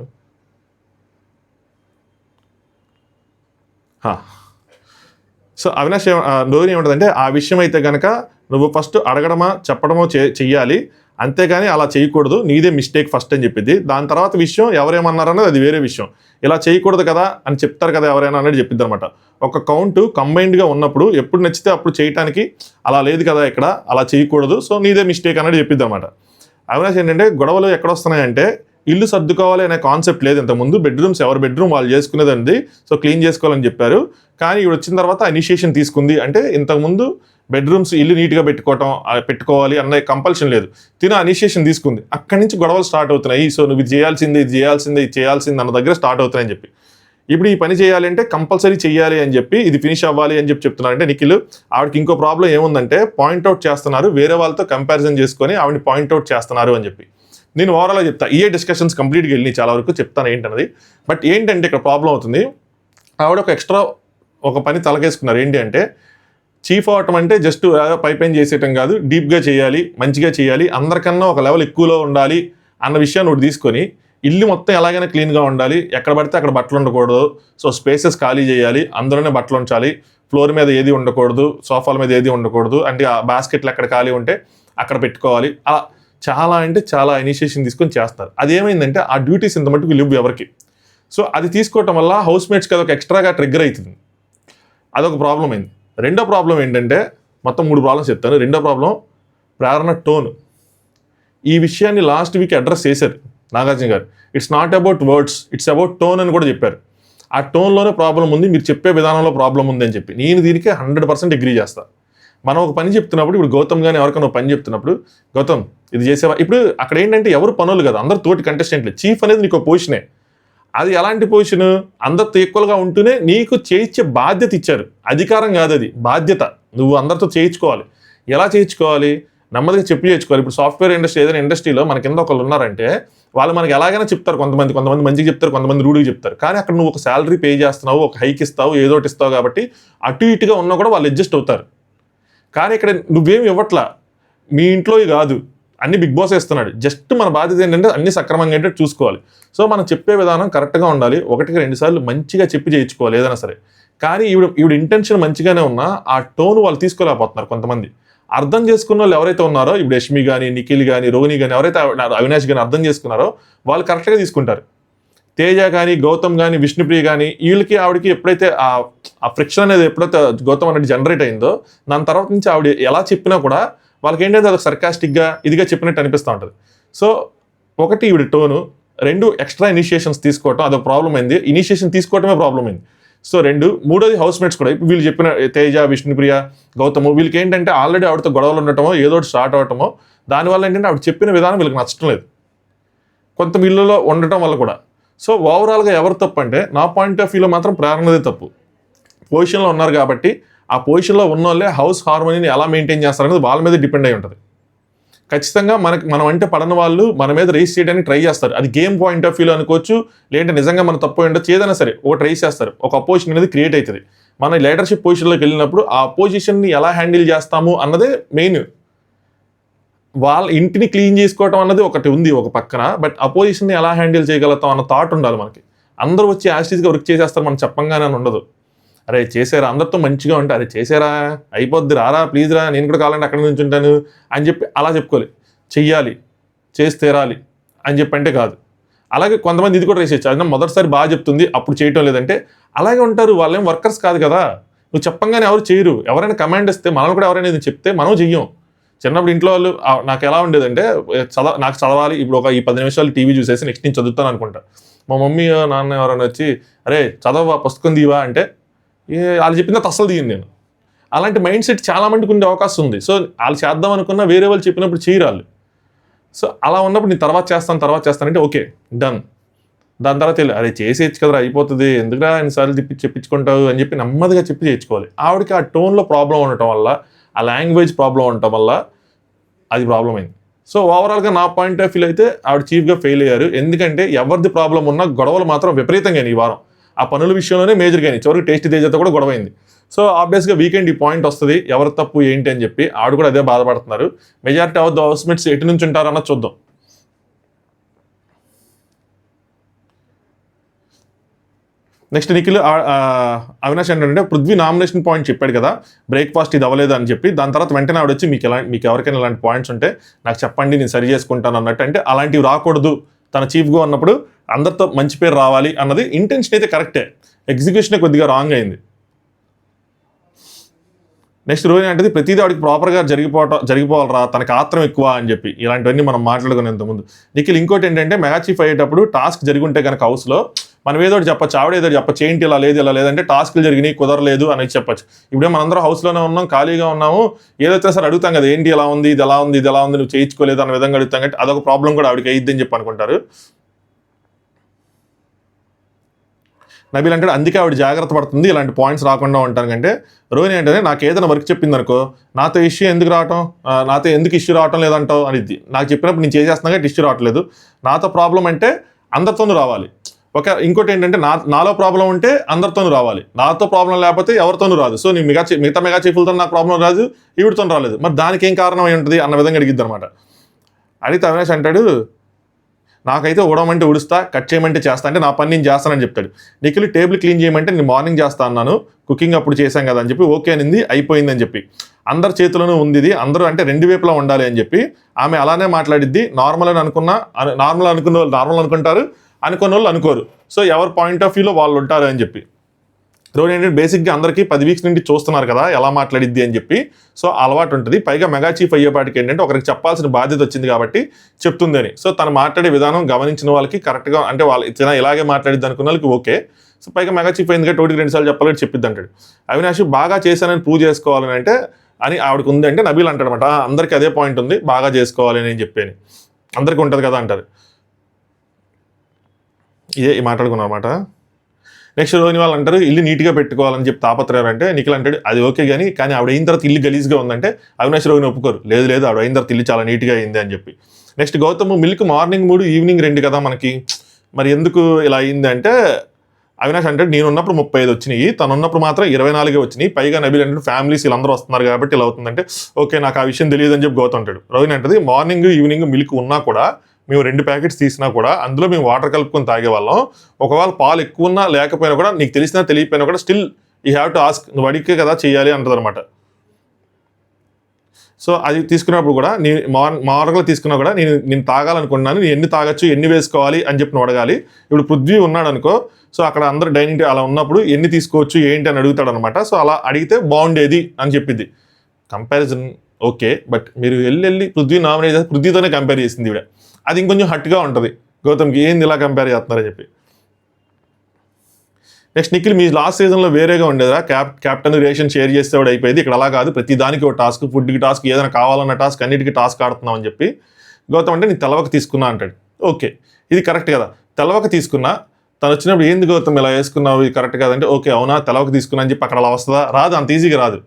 So Avinash Rohini ఏమంటుందంటే ఆ విషయం అయితే కనుక నువ్వు ఫస్ట్ అడగడమా చెప్పడమో చెయ్యాలి, అంతేగాని అలా చేయకూడదు, నీదే మిస్టేక్ ఫస్ట్ అని చెప్పింది. దాని తర్వాత విషయం ఎవరేమన్నారన్నది అది వేరే విషయం. ఇలా చేయకూడదు కదా అని చెప్తారు కదా ఎవరైనా అనేది చెప్పిద్ది అనమాట. ఒక కౌంట్ కంబైన్డ్గా ఉన్నప్పుడు ఎప్పుడు నచ్చితే అప్పుడు చేయడానికి అలా లేదు కదా, ఇక్కడ అలా చేయకూడదు, సో నీదే మిస్టేక్ అనేది చెప్పిద్ది అనమాట. అవినాష్ ఏంటంటే గొడవలు ఎక్కడ వస్తున్నాయంటే ఇల్లు సర్దుకోవాలి అనే కాన్సెప్ట్ లేదు. ఇంతకుముందు బెడ్రూమ్స్ ఎవరి బెడ్రూమ్ వాళ్ళు చేసుకునేదండి, సో క్లీన్ చేసుకోవాలని చెప్పారు. కానీ ఇవి వచ్చిన తర్వాత ఇనిషియేషన్ తీసుకుంది. అంటే ఇంతకుముందు బెడ్రూమ్స్ ఇల్లు నీట్గా పెట్టుకోవాలి అన్న కంపల్షన్ లేదు, తిన ఇనిషియేషన్ తీసుకుంది. అక్కడి నుంచి గొడవలు స్టార్ట్ అవుతున్నాయి. సో నువ్వు ఇది చేయాల్సిందే, ఇది చేయాల్సిందే అన్న దగ్గర స్టార్ట్ అవుతున్నాయని చెప్పి ఇప్పుడు ఈ పని చేయాలి అంటే కంపల్సరీ చేయాలి అని చెప్పి ఇది ఫినిష్ అవ్వాలి అని చెప్తున్నారు. అంటే నిఖిల్ ఆవిడకి ఇంకో ప్రాబ్లం ఏముందంటే పాయింట్అవుట్ చేస్తున్నారు, వేరే వాళ్ళతో కంపారిజన్ చేసుకొని ఆవిడని పాయింట్అవుట్ చేస్తున్నారు అని చెప్పి. నేను ఓవరాల్గా చెప్తా, ఏ డిస్కషన్స్ కంప్లీట్గా వెళ్ళి చాలా వరకు చెప్తాను ఏంటన్నది. బట్ ఏంటంటే ఇక్కడ ప్రాబ్లం అవుతుంది, ఆవిడ ఒక ఎక్స్ట్రా ఒక పని తలకేసుకున్నారు. ఏంటి అంటే చీఫ్ అవటం అంటే జస్ట్ పైపైన చేసేయటం కాదు, డీప్గా చేయాలి, మంచిగా చేయాలి, అందరికన్నా ఒక లెవెల్ ఎక్కువలో ఉండాలి అన్న విషయాన్ని ఒకటి తీసుకొని ఇల్లు మొత్తం ఎలాగైనా క్లీన్గా ఉండాలి, ఎక్కడ పడితే అక్కడ బట్టలు ఉండకూడదు, సో స్పేసెస్ ఖాళీ చేయాలి, అందులోనే బట్టలు ఉంచాలి, ఫ్లోర్ మీద ఏది ఉండకూడదు, సోఫాల మీద ఏది ఉండకూడదు, అంటే ఆ బాస్కెట్లు ఎక్కడ ఖాళీ ఉంటే అక్కడ పెట్టుకోవాలి. అలా చాలా అంటే చాలా ఇనిషియేషన్ తీసుకొని చేస్తారు. అదేమైందంటే ఆ డ్యూటీస్ ఇంత మటుకు లేవు ఎవరికి. సో అది తీసుకోవటం వల్ల హౌస్ మేట్స్కి అదొక ఎక్స్ట్రాగా ట్రిగ్గర్ అవుతుంది, అదొక ప్రాబ్లం అయింది. రెండో ప్రాబ్లం ఏంటంటే మొత్తం 3 ప్రాబ్లమ్స్ చెప్తాను. రెండో ప్రాబ్లం ప్రేరణ టోన్. ఈ విషయాన్ని లాస్ట్ వీక్ అడ్రస్ చేశారు నాగార్జున గారు. It's not about words, it's about tone అని కూడా చెప్పారు. ఆ టోన్లోనే ప్రాబ్లం ఉంది, మీరు చెప్పే విధానంలో ప్రాబ్లం ఉంది అని చెప్పి నేను దీనికి 100% అగ్రీ చేస్తాను. మనం ఒక పని చెప్తున్నప్పుడు, ఇప్పుడు గౌతమ్ కానీ ఎవరికైనా ఒక పని చెప్తున్నప్పుడు, గౌతమ్ ఇది చేసేవా, ఇప్పుడు అక్కడ ఏంటంటే ఎవరు పనులు కదా, అందరు తోటి కంటెస్టెంట్లే. చీఫ్ అనేది నీకు పొజిషనే, అది ఎలాంటి పొజిషన్, అందరితో ఈక్వల్గా ఉంటూనే నీకు చేయించే బాధ్యత ఇచ్చారు. అధికారం కాదు, అది బాధ్యత. నువ్వు అందరితో చేయించుకోవాలి. ఎలా చేయించుకోవాలి, నెమ్మదిగా చెప్పి చేయించుకోవాలి. ఇప్పుడు సాఫ్ట్వేర్ ఇండస్ట్రీ ఏదైనా ఇండస్ట్రీలో మన కింద ఒకళ్ళు ఉన్నారంటే వాళ్ళు మనకి ఎలాగైనా చెప్తారు, కొంతమంది మంచిగా చెప్తారు, కొంతమంది రూడ్గా చెప్తారు. కానీ అక్కడ నువ్వు ఒక శాలరీ పే చేస్తున్నావు, ఒక హైక్ ఇస్తావు, ఏదోటి ఇస్తావు కాబట్టి అటు ఇటుగా ఉన్నా కూడా వాళ్ళు అడ్జస్ట్ అవుతారు. కానీ ఇక్కడ నువ్వేమి ఇవ్వట్లా, మీ ఇంట్లో కాదు, అన్ని బిగ్ బాస్ ఇస్తున్నాడు. జస్ట్ మన బాధ్యత ఏంటంటే అన్ని సక్రమంగా ఏంటంటే చూసుకోవాలి. సో మనం చెప్పే విధానం కరెక్ట్గా ఉండాలి, 1-2 సార్లు మంచిగా చెప్పి చేయించుకోవాలి ఏదైనా సరే. కానీ ఈవిడ ఇంటెన్షన్ మంచిగానే ఉన్నా ఆ టోన్ వాళ్ళు తీసుకోలేకపోతున్నారు కొంతమంది. అర్థం చేసుకున్న వాళ్ళు ఎవరైతే ఉన్నారో, ఇప్పుడు యష్మి కానీ, నిఖిల్ కానీ, రోహిణి కానీ, ఎవరైతే అవినాష్ కానీ అర్థం చేసుకున్నారో వాళ్ళు కరెక్ట్గా తీసుకుంటారు. తేజ కానీ, గౌతమ్ కానీ, విష్ణుప్రియ కానీ, వీళ్ళకి ఆవిడకి ఎప్పుడైతే ఆ ఫ్రిక్షన్ అనేది ఎప్పుడైతే గౌతమ్ అనేది జనరేట్ అయిందో దాని తర్వాత నుంచి ఆవిడ ఎలా చెప్పినా కూడా వాళ్ళకి ఏంటంటే అదొక సర్కాస్టిక్గా ఇదిగా చెప్పినట్టు అనిపిస్తూ ఉంటుంది. సో ఒకటి ఈవిడ టోను, 2 ఎక్స్ట్రా ఇనిషియేషన్స్ తీసుకోవటం అదొక ప్రాబ్లం అయింది. ఇనిషియేషన్ తీసుకోవటమే ప్రాబ్లం అయింది. సో 2, మూడోది హౌస్ మేట్స్ కూడా. ఇప్పుడు వీళ్ళు చెప్పిన తేజ, విష్ణుప్రియ, గౌతమ్ వీళ్ళకి ఏంటంటే ఆల్రెడీ ఆవిడతో గొడవలు ఉండటమో ఏదో స్టార్ట్ అవటమో, దానివల్ల ఏంటంటే ఆవిడ చెప్పిన విధానం వీళ్ళకి నచ్చడం లేదు, కొంత ఇళ్ళలో ఉండటం వల్ల కూడా. సో ఓవరాల్గా ఎవరు తప్పు అంటే నా పాయింట్ ఆఫ్ వ్యూలో మాత్రం ప్రేరణదే తప్పు. పొజిషన్లో ఉన్నారు కాబట్టి ఆ పొజిషన్లో ఉన్న వాళ్ళే హౌస్ హార్మోనీని ఎలా మెయింటైన్ చేస్తారనేది వాళ్ళ మీద డిపెండ్ అయి ఉంటుంది. ఖచ్చితంగా మనం అంటే పడని వాళ్ళు మన మీద రేస్ చేయడానికి ట్రై చేస్తారు. అది గేమ్ పాయింట్ ఆఫ్ వ్యూలో అనుకోవచ్చు, లేదంటే నిజంగా మన తప్పు ఉండొచ్చు, ఏదైనా సరే ఒక ట్రై చేస్తారు, ఒక అపోజిషన్ అనేది క్రియేట్ అవుతుంది. మన లీడర్షిప్ పొజిషన్లోకి వెళ్ళినప్పుడు ఆ అపోజిషన్ని ఎలా హ్యాండిల్ చేస్తాము అన్నదే మెయిన్. వాళ్ళ ఇంటిని క్లీన్ చేసుకోవటం అన్నది ఒకటి ఉంది ఒక పక్కన, బట్ అపోజిషన్ని ఎలా హ్యాండిల్ చేయగలుగుతాం అన్న థాట్ ఉండాలి మనకి. అందరూ వచ్చి యాస్టీస్గా వర్క్ చేసేస్తారు, మనం చెప్పంగానే అని ఉండదు. అరే చేసారా, అందరితో మంచిగా ఉంటే అరే చేసారా అయిపోద్ది, రారా ప్లీజ్ రా, నేను కూడా కావాలంటే అక్కడ నుంచి ఉంటాను అని చెప్పి అలా చెప్పుకోవాలి. చెయ్యాలి, చేసి తీరాలి అని చెప్పి అంటే కాదు. అలాగే కొంతమంది ఇది కూడా రేసేయచ్చు, అది మొదటిసారి బాగా చెప్తుంది అప్పుడు చేయటం లేదంటే అలాగే ఉంటారు. వాళ్ళేం వర్కర్స్ కాదు కదా, నువ్వు చెప్పంగానే ఎవరు చేయరు. ఎవరైనా కమాండ్ ఇస్తే మనల్ని కూడా ఎవరైనా ఇది చెప్తే మనం చెయ్యం. చిన్నప్పుడు ఇంట్లో వాళ్ళు నాకు ఎలా ఉండేదంటే నాకు చదవాలి, ఇప్పుడు ఒక ఈ 10 నిమిషాలు టీవీ చూసేసి నెక్స్ట్ నేను చదువుతాను అనుకుంటా. మా మమ్మీ నాన్న ఎవరైనా వచ్చి అరే చదవా పుస్తకం తీవా అంటే వాళ్ళు చెప్పిన అస్సలు తీయను నేను. అలాంటి మైండ్ సెట్ చాలా మందికి ఉండే అవకాశం ఉంది. సో వాళ్ళు చేద్దాం అనుకున్నా వేరే వాళ్ళు చెప్పినప్పుడు చేయరాళ్ళు. సో అలా ఉన్నప్పుడు నేను తర్వాత చేస్తానంటే ఓకే డన్. దాని తర్వాత అరే చేసేయచ్చు కదరా అయిపోతుంది, ఎందుకురా ఎన్నిసార్లు చెప్పించుకుంటావు అని చెప్పి నెమ్మదిగా చెప్పి చేయించుకోవాలి. ఆవిడకి ఆ టోన్లో ప్రాబ్లం ఉండటం వల్ల, ఆ లాంగ్వేజ్ ప్రాబ్లం ఉండటం వల్ల అది ప్రాబ్లం అయింది. సో ఓవరాల్గా నా పాయింట్ ఆఫ్ వ్యూ అయితే ఆవిడ చీఫ్గా ఫెయిల్ అయ్యారు. ఎందుకంటే ఎవరిది ప్రాబ్లం ఉన్నా గొడవలు మాత్రం విపరీతంగా ఈ వారం ఆ పనుల విషయంలోనే మేజర్గా అయినాయి. చివరికి టేస్ట్ తేజతో కూడా గొడవ అయింది. సో ఆబ్వియస్గా వీకెండ్ ఈ పాయింట్ వస్తుంది, ఎవరి తప్పు ఏంటి అని చెప్పి ఆవిడ కూడా అదే బాధపడుతున్నారు. మెజారిటీ ఆఫ్ ద హౌస్మేట్స్ ఎటు నుంచి ఉంటారన్నది చూద్దాం. నెక్స్ట్ నిఖిల్ అవినాష్ ఏంటంటే పృథ్వీ నామినేషన్ పాయింట్ చెప్పాడు కదా, బ్రేక్ఫాస్ట్ ఇది అవ్వలేదు అని చెప్పి, దాని తర్వాత వెంటనే ఆవిడ వచ్చి మీకు ఎవరికైనా ఇలాంటి పాయింట్స్ ఉంటే నాకు చెప్పండి, నేను సరి చేసుకుంటాను అన్నట్టు. అంటే అలాంటివి రాకూడదు, తన చీఫ్గా ఉన్నప్పుడు అందరితో మంచి పేరు రావాలి అన్నది ఇంటెన్షన్ అయితే కరెక్టే, ఎగ్జిక్యూషనే కొద్దిగా రాంగ్ అయింది. నెక్స్ట్ రోహిణి అంటే ప్రతిదీ వాడికి ప్రాపర్గా జరిగిపోవాలరా, తనకి ఆత్రం ఎక్కువ అని చెప్పి ఇలాంటివన్నీ మనం మాట్లాడుకునే ఇంతకుముందు. నిఖిల్ ఇంకోటి ఏంటంటే మెగా చీఫ్ అయ్యేటప్పుడు టాస్క్ జరిగి ఉంటే కనుక హౌస్లో మనం ఏదో చెప్పచ్చు, ఆవిడ ఏదో చెప్పచ్చు, ఏంటి ఇలా లేదు ఇలా లేదంటే టాస్క్లు జరిగినాయి కుదరలేదు అనేది చెప్పచ్చు. ఇప్పుడే మనందరం హౌస్లోనే ఉన్నాం, ఖాళీగా ఉన్నాము, ఏదైతే సార్ అడుగుతాం కదా, ఏంటి ఎలా ఉంది, ఇది ఎలా ఉంది, ఇది ఎలా ఉంది, నువ్వు చేయించుకోలేదు అన్న విధంగా అడుగుతాం కాబట్టి అదొక ప్రాబ్లం కూడా ఆవిడకి అయ్యిద్ది అని చెప్పి అనుకుంటారు. నబీల్ అంటే అందుకే ఆవిడ జాగ్రత్త పడుతుంది ఇలాంటి పాయింట్స్ రాకుండా ఉంటాను. కంటే రోహిణి అంటే నాకు ఏదైనా వర్క్ చెప్పింది అనుకో, నాతో ఇష్యూ ఎందుకు రావటం, నాతో ఎందుకు ఇష్యూ రావటం లేదంటావు అనేది నాకు చెప్పినప్పుడు నేను చేసేస్తున్నా కాబట్టి ఇష్యూ రావట్లేదు. నాతో ప్రాబ్లం అంటే అందరితోనూ రావాలి. ఇంకోటి ఏంటంటే నాలో ప్రాబ్లం ఉంటే అందరితోనూ రావాలి, నాతో ప్రాబ్లం లేకపోతే ఎవరితోనూ రాదు. సో నేను మిగతా మెగా చీఫ్లతో నాకు ప్రాబ్లం రాదు, ఈవిడితో రాలేదు, మరి దానికి ఏం కారణం అయి ఉంటుంది అన్న విధంగా అడిగిద్ది అనమాట. అడిగితే అవినాష్ అంటాడు నాకైతే ఉడమంటే ఉడుస్తా, కట్ చేయమంటే చేస్తా, అంటే నా పని నేను చేస్తానని చెప్తాడు. నిఖిల్ టేబుల్ క్లీన్ చేయమంటే నేను మార్నింగ్ చేస్తా అన్నాను, కుకింగ్ అప్పుడు చేశాం కదా అని చెప్పి ఓకే అనింది, అయిపోయిందని చెప్పి. అందరి చేతిలోనూ ఉంది ఇది, అందరూ అంటే రెండు వైపులా ఉండాలి అని చెప్పి ఆమె అలానే మాట్లాడిద్ది. నార్మల్ అనుకుంటారు, అనుకున్న వాళ్ళు అనుకోరు. సో ఎవరి పాయింట్ ఆఫ్ వ్యూలో వాళ్ళు ఉంటారు అని చెప్పి. రోహిణి ఏంటంటే బేసిక్గా అందరికీ 10 వీక్స్ నుండి చూస్తున్నారు కదా ఎలా మాట్లాడిద్ది అని చెప్పి, సో అలవాటు ఉంటుంది. పైగా మెగా చీఫ్ అయ్యేపాటికి ఏంటంటే ఒకరికి చెప్పాల్సిన బాధ్యత వచ్చింది కాబట్టి చెప్తుంది అని. సో తను మాట్లాడే విధానం గమనించిన వాళ్ళకి కరెక్ట్గా, అంటే వాళ్ళు ఇలాగే మాట్లాడిద్ది అనుకున్న వాళ్ళకి ఓకే. సో పైగా మెగా చీఫ్ అయింది కాబట్టి 1కి 2 సార్లు చెప్పాలని చెప్పిద్ది అంటాడు. అవినాష్ బాగా చేశానని ప్రూవ్ చేసుకోవాలని అంటే అని ఆవిడకు ఉంది అంటే నబీల్ అంటాడనమాట, అందరికీ అదే పాయింట్ ఉంది, బాగా చేసుకోవాలి అని చెప్పి అందరికీ ఉంటుంది కదా అంటారు. ఇదే మాట్లాడుకున్నారన్నమాట. నెక్స్ట్ రోహిణి వాళ్ళు అంటారు ఇల్లు నీట్గా పెట్టుకోవాలని చెప్పి తాపత్రయాలు అంటే నిఖిల్ అంటాడు అది ఓకే కానీ ఆవిడ అయిన తర్వాత ఇల్లు గలీజ్గా ఉందంటే అవినాష్ రోహిణి ఒప్పుకోరు, లేదు ఆవిడ అయిన తర్వాత ఇల్లు చాలా నీట్గా అయింది అని చెప్పి. Next Gautam milk morning 3 evening 2 కదా మనకి, మరి ఎందుకు ఇలా అయింది అంటే అవినాష్ అంటే నేను ఉన్నప్పుడు 35 వచ్చినాయి, తను ఉన్నప్పుడు మాత్రం 24 వచ్చినాయి, పైగా నబీల్ అంటే ఫ్యామిలీస్ వీళ్ళందరూ వస్తున్నారు కాబట్టి ఇలా అవుతుందంటే ఓకే నాకు ఆ విషయం తెలియదు అని చెప్పి గౌతమ్ అంటాడు. రోహిణి అంటది మార్నింగ్ ఈవినింగ్ మిల్క్ ఉన్నా కూడా మేము 2 ప్యాకెట్స్ తీసినా కూడా అందులో మేము వాటర్ కలుపుకొని తాగేవాళ్ళం, ఒకవేళ పాలు ఎక్కువ ఉన్నా లేకపోయినా కూడా నీకు తెలిసినా తెలియకపోయినా కూడా still you have to ask, నువ్వు అడిగే కదా చేయాలి అంటది అనమాట. సో అది తీసుకున్నప్పుడు కూడా నేను మామూలుగా తీసుకున్నా కూడా నేను తాగాలనుకున్నాను, నేను ఎన్ని తాగొచ్చు ఎన్ని వేసుకోవాలి అని చెప్పి నువ్వు అడగాలి. ఇప్పుడు పృథ్వీ ఉన్నాడు అనుకో, సో అక్కడ అందరూ డైనింగ్ అలా ఉన్నప్పుడు ఎన్ని తీసుకోవచ్చు ఏంటి అని అడుగుతాడు అనమాట. సో అలా అడిగితే బాగుండేది అని చెప్పింది. కంపారిజన్ ఓకే, బట్ మీరు వెళ్ళి పృథ్వీ నామినేట్ చేసి పృథ్వీతోనే కంపేర్ చేసింది ఇవిడ, అది ఇంకొంచెం హట్గా ఉంటుంది గౌతమ్కి, ఏంది ఇలా కంపేర్ చేస్తున్నారని చెప్పి. నెక్స్ట్ నిఖిల్ మీ లాస్ట్ సీజన్లో వేరేగా ఉండేదా, క్యాప్టెన్ రేషన్ షేర్ చేస్తే కూడా అయిపోయింది, ఇక్కడ అలా కాదు ప్రతి దానికి ఒక టాస్క్, ఫుడ్కి టాస్క్, ఏదైనా కావాలన్న టాస్క్, అన్నిటికీ టాస్క్ ఆడుతున్నాం అని చెప్పి. గౌతమ్ అంటే నేను తెలవక తీసుకున్నా అంటాడు. ఓకే ఇది కరెక్ట్ కదా, తెలవక తీసుకున్నా, తను వచ్చినప్పుడు ఏంది గౌతమ్ ఇలా వేసుకున్నావు ఇది కరెక్ట్ కాదంటే ఓకే అవునా తెలవక తీసుకున్నా అని చెప్పి అక్కడ అలా వస్తుందా, రాదు, అంత ఈజీగా రాదు.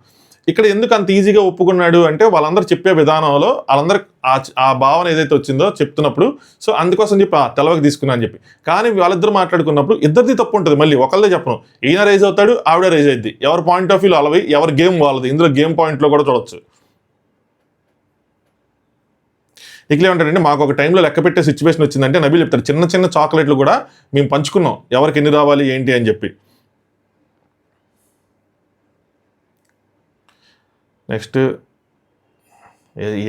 ఇక్కడ ఎందుకు అంత ఈజీగా ఒప్పుకున్నాడు అంటే వాళ్ళందరూ చెప్పే విధానంలో వాళ్ళందరూ ఆ భావన ఏదైతే వచ్చిందో చెప్తున్నప్పుడు, సో అందుకోసం చెప్పి తెలవక తీసుకున్నా అని చెప్పి. కానీ వాళ్ళిద్దరు మాట్లాడుకున్నప్పుడు ఇద్దరిది తప్పు ఉంటుంది, మళ్ళీ ఒకళ్ళే చెప్పను, ఈయన రైజ్ అవుతాడు ఆవిడ రైజ్ అయింది, ఎవరి పాయింట్ ఆఫ్ వ్యూలో అలవి, ఎవరి గేమ్ వాళ్ళది, ఇందులో గేమ్ పాయింట్లో కూడా చూడొచ్చు. నిఖిల్ ఏమంటాడంటే మాకు ఒక టైంలో లెక్క పెట్టే సిచ్యువేషన్ వచ్చిందంటే నబీల్ చెప్తారు చిన్న చిన్న చాక్లెట్లు కూడా మేము పంచుకున్నాం ఎవరికి ఎన్ని రావాలి ఏంటి అని చెప్పి. నెక్స్ట్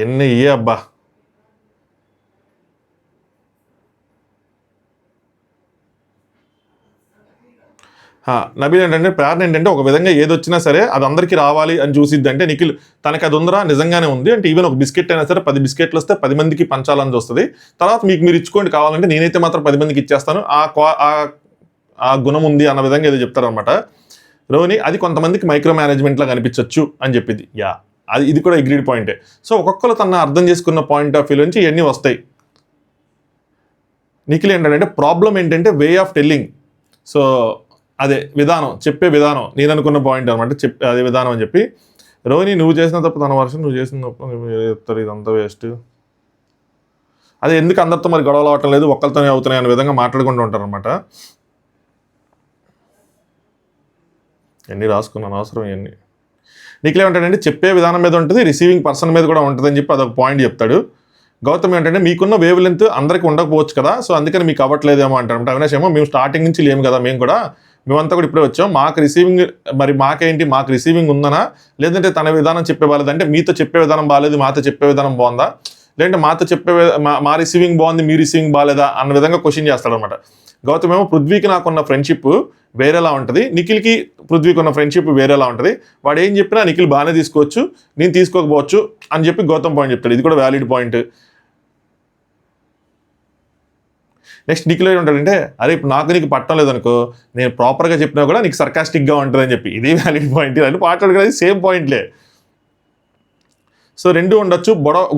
ఎన్ని అబ్బా నబీల్ ఏంటంటే ప్రేరణ ఏంటంటే ఒక విధంగా ఏదొచ్చినా సరే అది అందరికీ రావాలి అని చూసిద్ది అంటే నిఖిల్ తనకి అది ఉందరా నిజంగానే ఉంది అంటే ఈవెన్ ఒక బిస్కెట్ అయినా సరే 10 బిస్కెట్లు వస్తే 10 మందికి పంచాలని చూస్తుంది, తర్వాత మీరు ఇచ్చుకోండి కావాలంటే నేనైతే మాత్రం 10 మందికి ఇచ్చేస్తాను, ఆ గుణం ఉంది అన్న విధంగా ఏదో చెప్తారనమాట. రోహిణి అది కొంతమందికి మైక్రో మేనేజ్మెంట్లా కనిపించవచ్చు అని చెప్పింది. అది ఇది కూడా అగ్రీడ్ పాయింటే. సో ఒక్కొక్కరు తన అర్థం చేసుకున్న పాయింట్ ఆఫ్ వ్యూ నుంచి ఇవన్నీ వస్తాయి. నిఖిల్ ఏంటంటే ప్రాబ్లం ఏంటంటే వే ఆఫ్ టెల్లింగ్, సో అదే విధానం, చెప్పే విధానం, నేను అనుకున్న పాయింట్ అనమాట, అదే విధానం అని చెప్పి. రోహిణి నువ్వు చేసిన తప్పు తన వర్షం, నువ్వు చేసిన తప్పు చెప్తారు, ఇదంతా వేస్ట్, అదే ఎందుకు అందరితో మరి గొడవలు అవటం లేదు ఒక్కరితోనే అవుతున్నాయి అనే విధంగా మాట్లాడుకుంటూ ఉంటారు అనమాట. ఎన్ని రాసుకున్నాను అవసరం ఇవన్నీ. నిఖిల్ ఏమంటాడంటే చెప్పే విధానం మీద ఉంటుంది, రిసీవింగ్ పర్సన్ మీద కూడా ఉంటుంది అని చెప్పి అదొక పాయింట్ చెప్తాడు. గౌతమ్ ఏంటంటే మీకున్న వేవ్ లెంత్ అందరికీ ఉండకపోవచ్చు కదా, సో అందుకని మీకు అవ్వట్లేదేమో అంటారు. అవినాష్ ఏమో మేము స్టార్టింగ్ నుంచి లేము కదా, మేము కూడా మేమంతా కూడా ఇప్పుడే వచ్చాం, మాకు రిసీవింగ్ మరి మాకు రిసీవింగ్ ఉందనా, లేదంటే తన విధానం చెప్పే బాగాలేదు, అంటే మీతో చెప్పే విధానం బాగాలేదు మాతో చెప్పే విధానం బాగుందా, లేదంటే మాతో చెప్పే మా రిసీవింగ్ బాగుంది మీ రిసీవింగ్ బాగాలేదా అన్న విధంగా క్వశ్చన్ చేస్తాడనమాట. గౌతమ్ ఏమో పృథ్వీకి నాకున్న ఫ్రెండ్షిప్ వేరేలా ఉంటుంది, నిఖిల్కి పృథ్వీకి ఉన్న ఫ్రెండ్షిప్ వేరేలా ఉంటుంది, వాడు ఏం చెప్పినా నిఖిల్ బాగానే తీసుకోవచ్చు నేను తీసుకోకపోవచ్చు అని చెప్పి గౌతమ్ పాయింట్ చెప్తాడు. ఇది కూడా వ్యాలిడ్ పాయింట్. నెక్స్ట్ నిఖిల్ ఏమంటాడంటే, అరే ఇప్పుడు నీకు పట్టం లేదనుకో, నేను ప్రాపర్గా చెప్పినా కూడా నీకు సర్కాస్టిక్గా ఉంటుంది అని చెప్పి, ఇది వ్యాలిడ్ పాయింట్ అని మాట్లాడుకునేది సేమ్ పాయింట్లే. సో రెండు ఉండొచ్చు.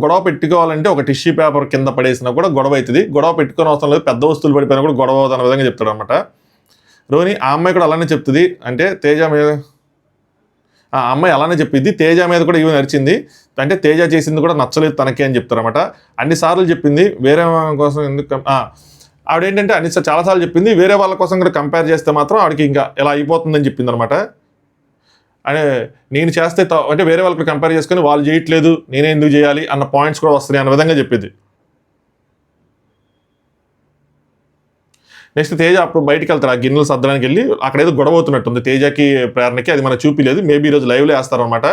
గొడవ పెట్టుకోవాలంటే ఒక టిష్యూ పేపర్ కింద పడేసినా కూడా గొడవ అవుతుంది, గొడవ పెట్టుకుని అవసరం లేదు, పెద్ద వస్తువులు పడిపోయినా కూడా గొడవ అవుతున్న విధంగా చెప్తాడు అనమాట రోహిణి. ఆ అమ్మాయి కూడా అలానే చెప్తుంది, అంటే తేజ మీద ఆ అమ్మాయి అలానే చెప్పింది, తేజ మీద కూడా ఇవి నడిచింది, అంటే తేజ చేసింది కూడా నచ్చలేదు తనకి అని చెప్తారన్నమాట. అన్నిసార్లు చెప్పింది వేరే కోసం ఎందుకు, ఆవిడేంటంటే చాలాసార్లు చెప్పింది వేరే వాళ్ళ కోసం కూడా కంపేర్ చేస్తే మాత్రం ఆవిడకి ఇంకా ఎలా అయిపోతుందని చెప్పింది అనమాట. అంటే నేను చేస్తే అంటే వేరే వాళ్ళకి కంపేర్ చేసుకుని వాళ్ళు చేయట్లేదు నేనే ఎందుకు చేయాలి అన్న పాయింట్స్ కూడా వస్తున్నాయి అన్న విధంగా చెప్పింది. నెక్స్ట్ తేజ అప్పుడు బయటికి వెళ్తారు, ఆ గిన్నెలు సర్దడానికి వెళ్ళి అక్కడ ఏదో గొడవ అవుతున్నట్టుంది తేజకి ప్రేరణకి, అది మనకు చూపిలేదు, మేబీ ఈరోజు లైవ్లో వేస్తారనమాట.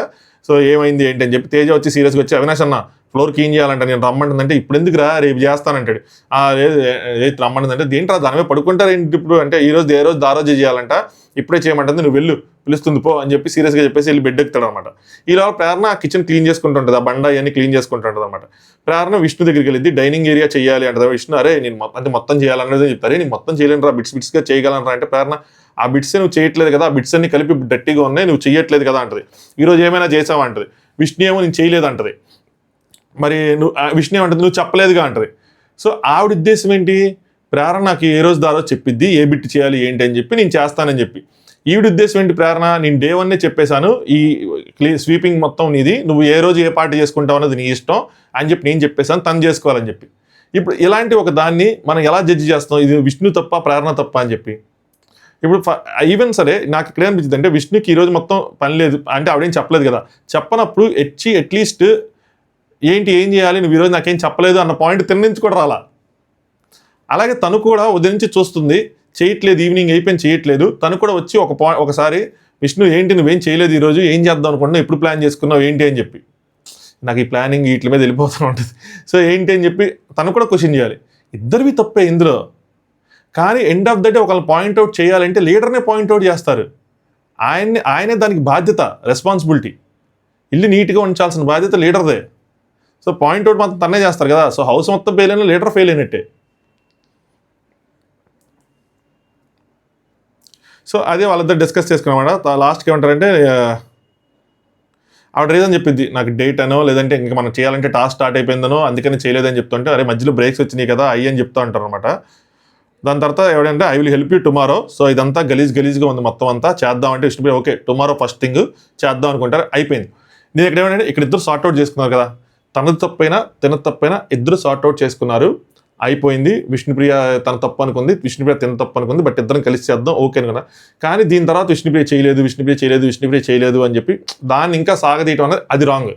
సో ఏమైంది ఏంటి అని చెప్పి తేజ వచ్చి సీరియస్గా వచ్చి, అవినాష్ అన్న ఫ్లోర్ క్లీన్ చేయాలంట, నేను రమ్మంటుందంటే ఇప్పుడు ఎందుకు రా రేపు చేస్తానంటాడు. లేదు రమ్మంటుందంటే దేంట్రా దానివే పడుకుంటారు ఏంటి ఇప్పుడు, అంటే ఈ రోజు ఆ రోజు చేయాలంట, ఇప్పుడే చేయమంటుంది, నువ్వు వెళ్ళు పిలుస్తుంది పో అని చెప్పి సీరియస్గా చెప్పేసి వెళ్ళి బెడ్ ఎక్కుతాడు అనమాట. ఈలోగా ప్రేరణ కిచెన్ క్లీన్ చేసుకుంటుంటుంది, ఆ బండ ఇవన్నీ క్లీన్ చేసుకుంటుంటుంది అనమాట. ప్రేరణ విష్ణు దగ్గరికి వెళ్ళింది, డైనింగ్ ఏరియా చేయాలి అంటారు. విష్ణు అరే నేను మొత్తం చేయాలనేది చెప్తారు, నేను మొత్తం చేయలేను రా, బిట్స్గా చేయగలనరా అంటే ప్రేరణ ఆ బిట్స్ నువ్వు చేయట్లేదు కదా, ఆ బిట్స్ అన్ని కలిపి గట్టిగా ఉన్నాయి నువ్వు చేయట్లేదు కదా అంటది. ఈరోజు ఏమైనా చేసావా అంటది. విష్ణు ఏమో నేను చేయలేదు అంటది. మరి విష్ణు ఏమంటది నువ్వు చెప్పలేదుగా అంటది. సో ఆవిడ ఉద్దేశం ఏంటి, ప్రేరణ నాకు ఏ రోజు దారో చెప్పిద్ది ఏ బిట్ చేయాలి ఏంటి అని చెప్పి నేను చేస్తానని చెప్పి. ఈవిడ ఉద్దేశం ఏంటి, ప్రేరణ నేను డే 1 చెప్పేశాను ఈ స్వీపింగ్ మొత్తం నీది, నువ్వు ఏ రోజు ఏ పార్టీ చేసుకుంటావు అన్నది నీ ఇష్టం అని చెప్పి నేను చెప్పేశాను, తను చేసుకోవాలని చెప్పి. ఇప్పుడు ఇలాంటి ఒక దాన్ని మనం ఎలా జడ్జి చేస్తాం, ఇది విష్ణు తప్ప ప్రేరణ తప్ప అని చెప్పి. ఇప్పుడు ఈవెన్ సరే నాకు ఇక్కడ అనిపించింది అంటే విష్ణుకి ఈరోజు మొత్తం పని లేదు అంటే ఆవిడేం చెప్పలేదు కదా, చెప్పనప్పుడు అట్లీస్ట్ ఏం చేయాలి నువ్వు ఈరోజు నాకేం చెప్పలేదు అన్న పాయింట్ తిన్నించి కూడా రాలా. అలాగే తను కూడా ఉదయం నుంచి చూస్తుంది చేయట్లేదు, ఈవినింగ్ అయిపోయింది చేయట్లేదు, తను కూడా వచ్చి ఒకసారి విష్ణు ఏంటి నువ్వేం చేయలేదు ఈరోజు, ఏం చేద్దాం అనుకుంటున్నావు, ఎప్పుడు ప్లాన్ చేసుకున్నావు ఏంటి అని చెప్పి. నాకు ఈ ప్లానింగ్ వీటి మీద వెళ్ళిపోతూ ఉంటుంది. సో ఏంటి అని చెప్పి తను కూడా క్వశ్చన్ చేయాలి. ఇద్దరివి తప్పే ఇందులో, కానీ ఎండ్ ఆఫ్ ద డే ఒకళ్ళు పాయింట్అవుట్ చేయాలంటే లీడర్నే పాయింట్అవుట్ చేస్తారు, ఆయనే దానికి బాధ్యత, రెస్పాన్సిబిలిటీ. ఇల్లు నీట్గా ఉంచాల్సిన బాధ్యత లీడర్దే. సో పాయింట్అవుట్ మాత్రం తన్నే చేస్తారు కదా. సో హౌస్ మొత్తం ఫెయిల్ అయినా లీడర్ ఫెయిల్ అయినట్టే. సో అదే వాళ్ళిద్దరు డిస్కస్ చేసుకున్నామాట. లాస్ట్కి ఏమంటారంటే ఆవిడ రీజన్ చెప్పింది, నాకు డేట్ అనో లేదంటే ఇంకా మనం చేయాలంటే టాస్క్ స్టార్ట్ అయిపోయిందనో అందుకని చేయలేదని చెప్తుంటే, అరే మధ్యలో బ్రేక్స్ వచ్చినాయి కదా అయ్యి అని చెప్తూ ఉంటారు అనమాట. దాని తర్వాత ఎవడంటే I will help you tomorrow, so ఇదంతా గలీజ్గా ఉంది మొత్తం అంతా చేద్దామంటే Vishnupriya okay tomorrow first thing చేద్దాం అనుకుంటారు, అయిపోయింది. నేను ఇక్కడ ఏమంటే ఇక్కడ ఇద్దరు సార్ట్అవుట్ చేసుకున్నారు కదా, తనది తప్పైనా ఇద్దరు సార్ట్అవుట్ చేసుకున్నారు, అయిపోయింది. విష్ణుప్రియ తన తప్పు అనుకుంది, విష్ణుప్రియ తన తప్పు అనుకుంది, బట్ ఇద్దరం కలిసి చేద్దాం ఓకే అనుకున్నా. కానీ దీని తర్వాత విష్ణుప్రియ చేయలేదు అని చెప్పి దాన్ని ఇంకా సాగదీయటం అనేది అది రాంగ్.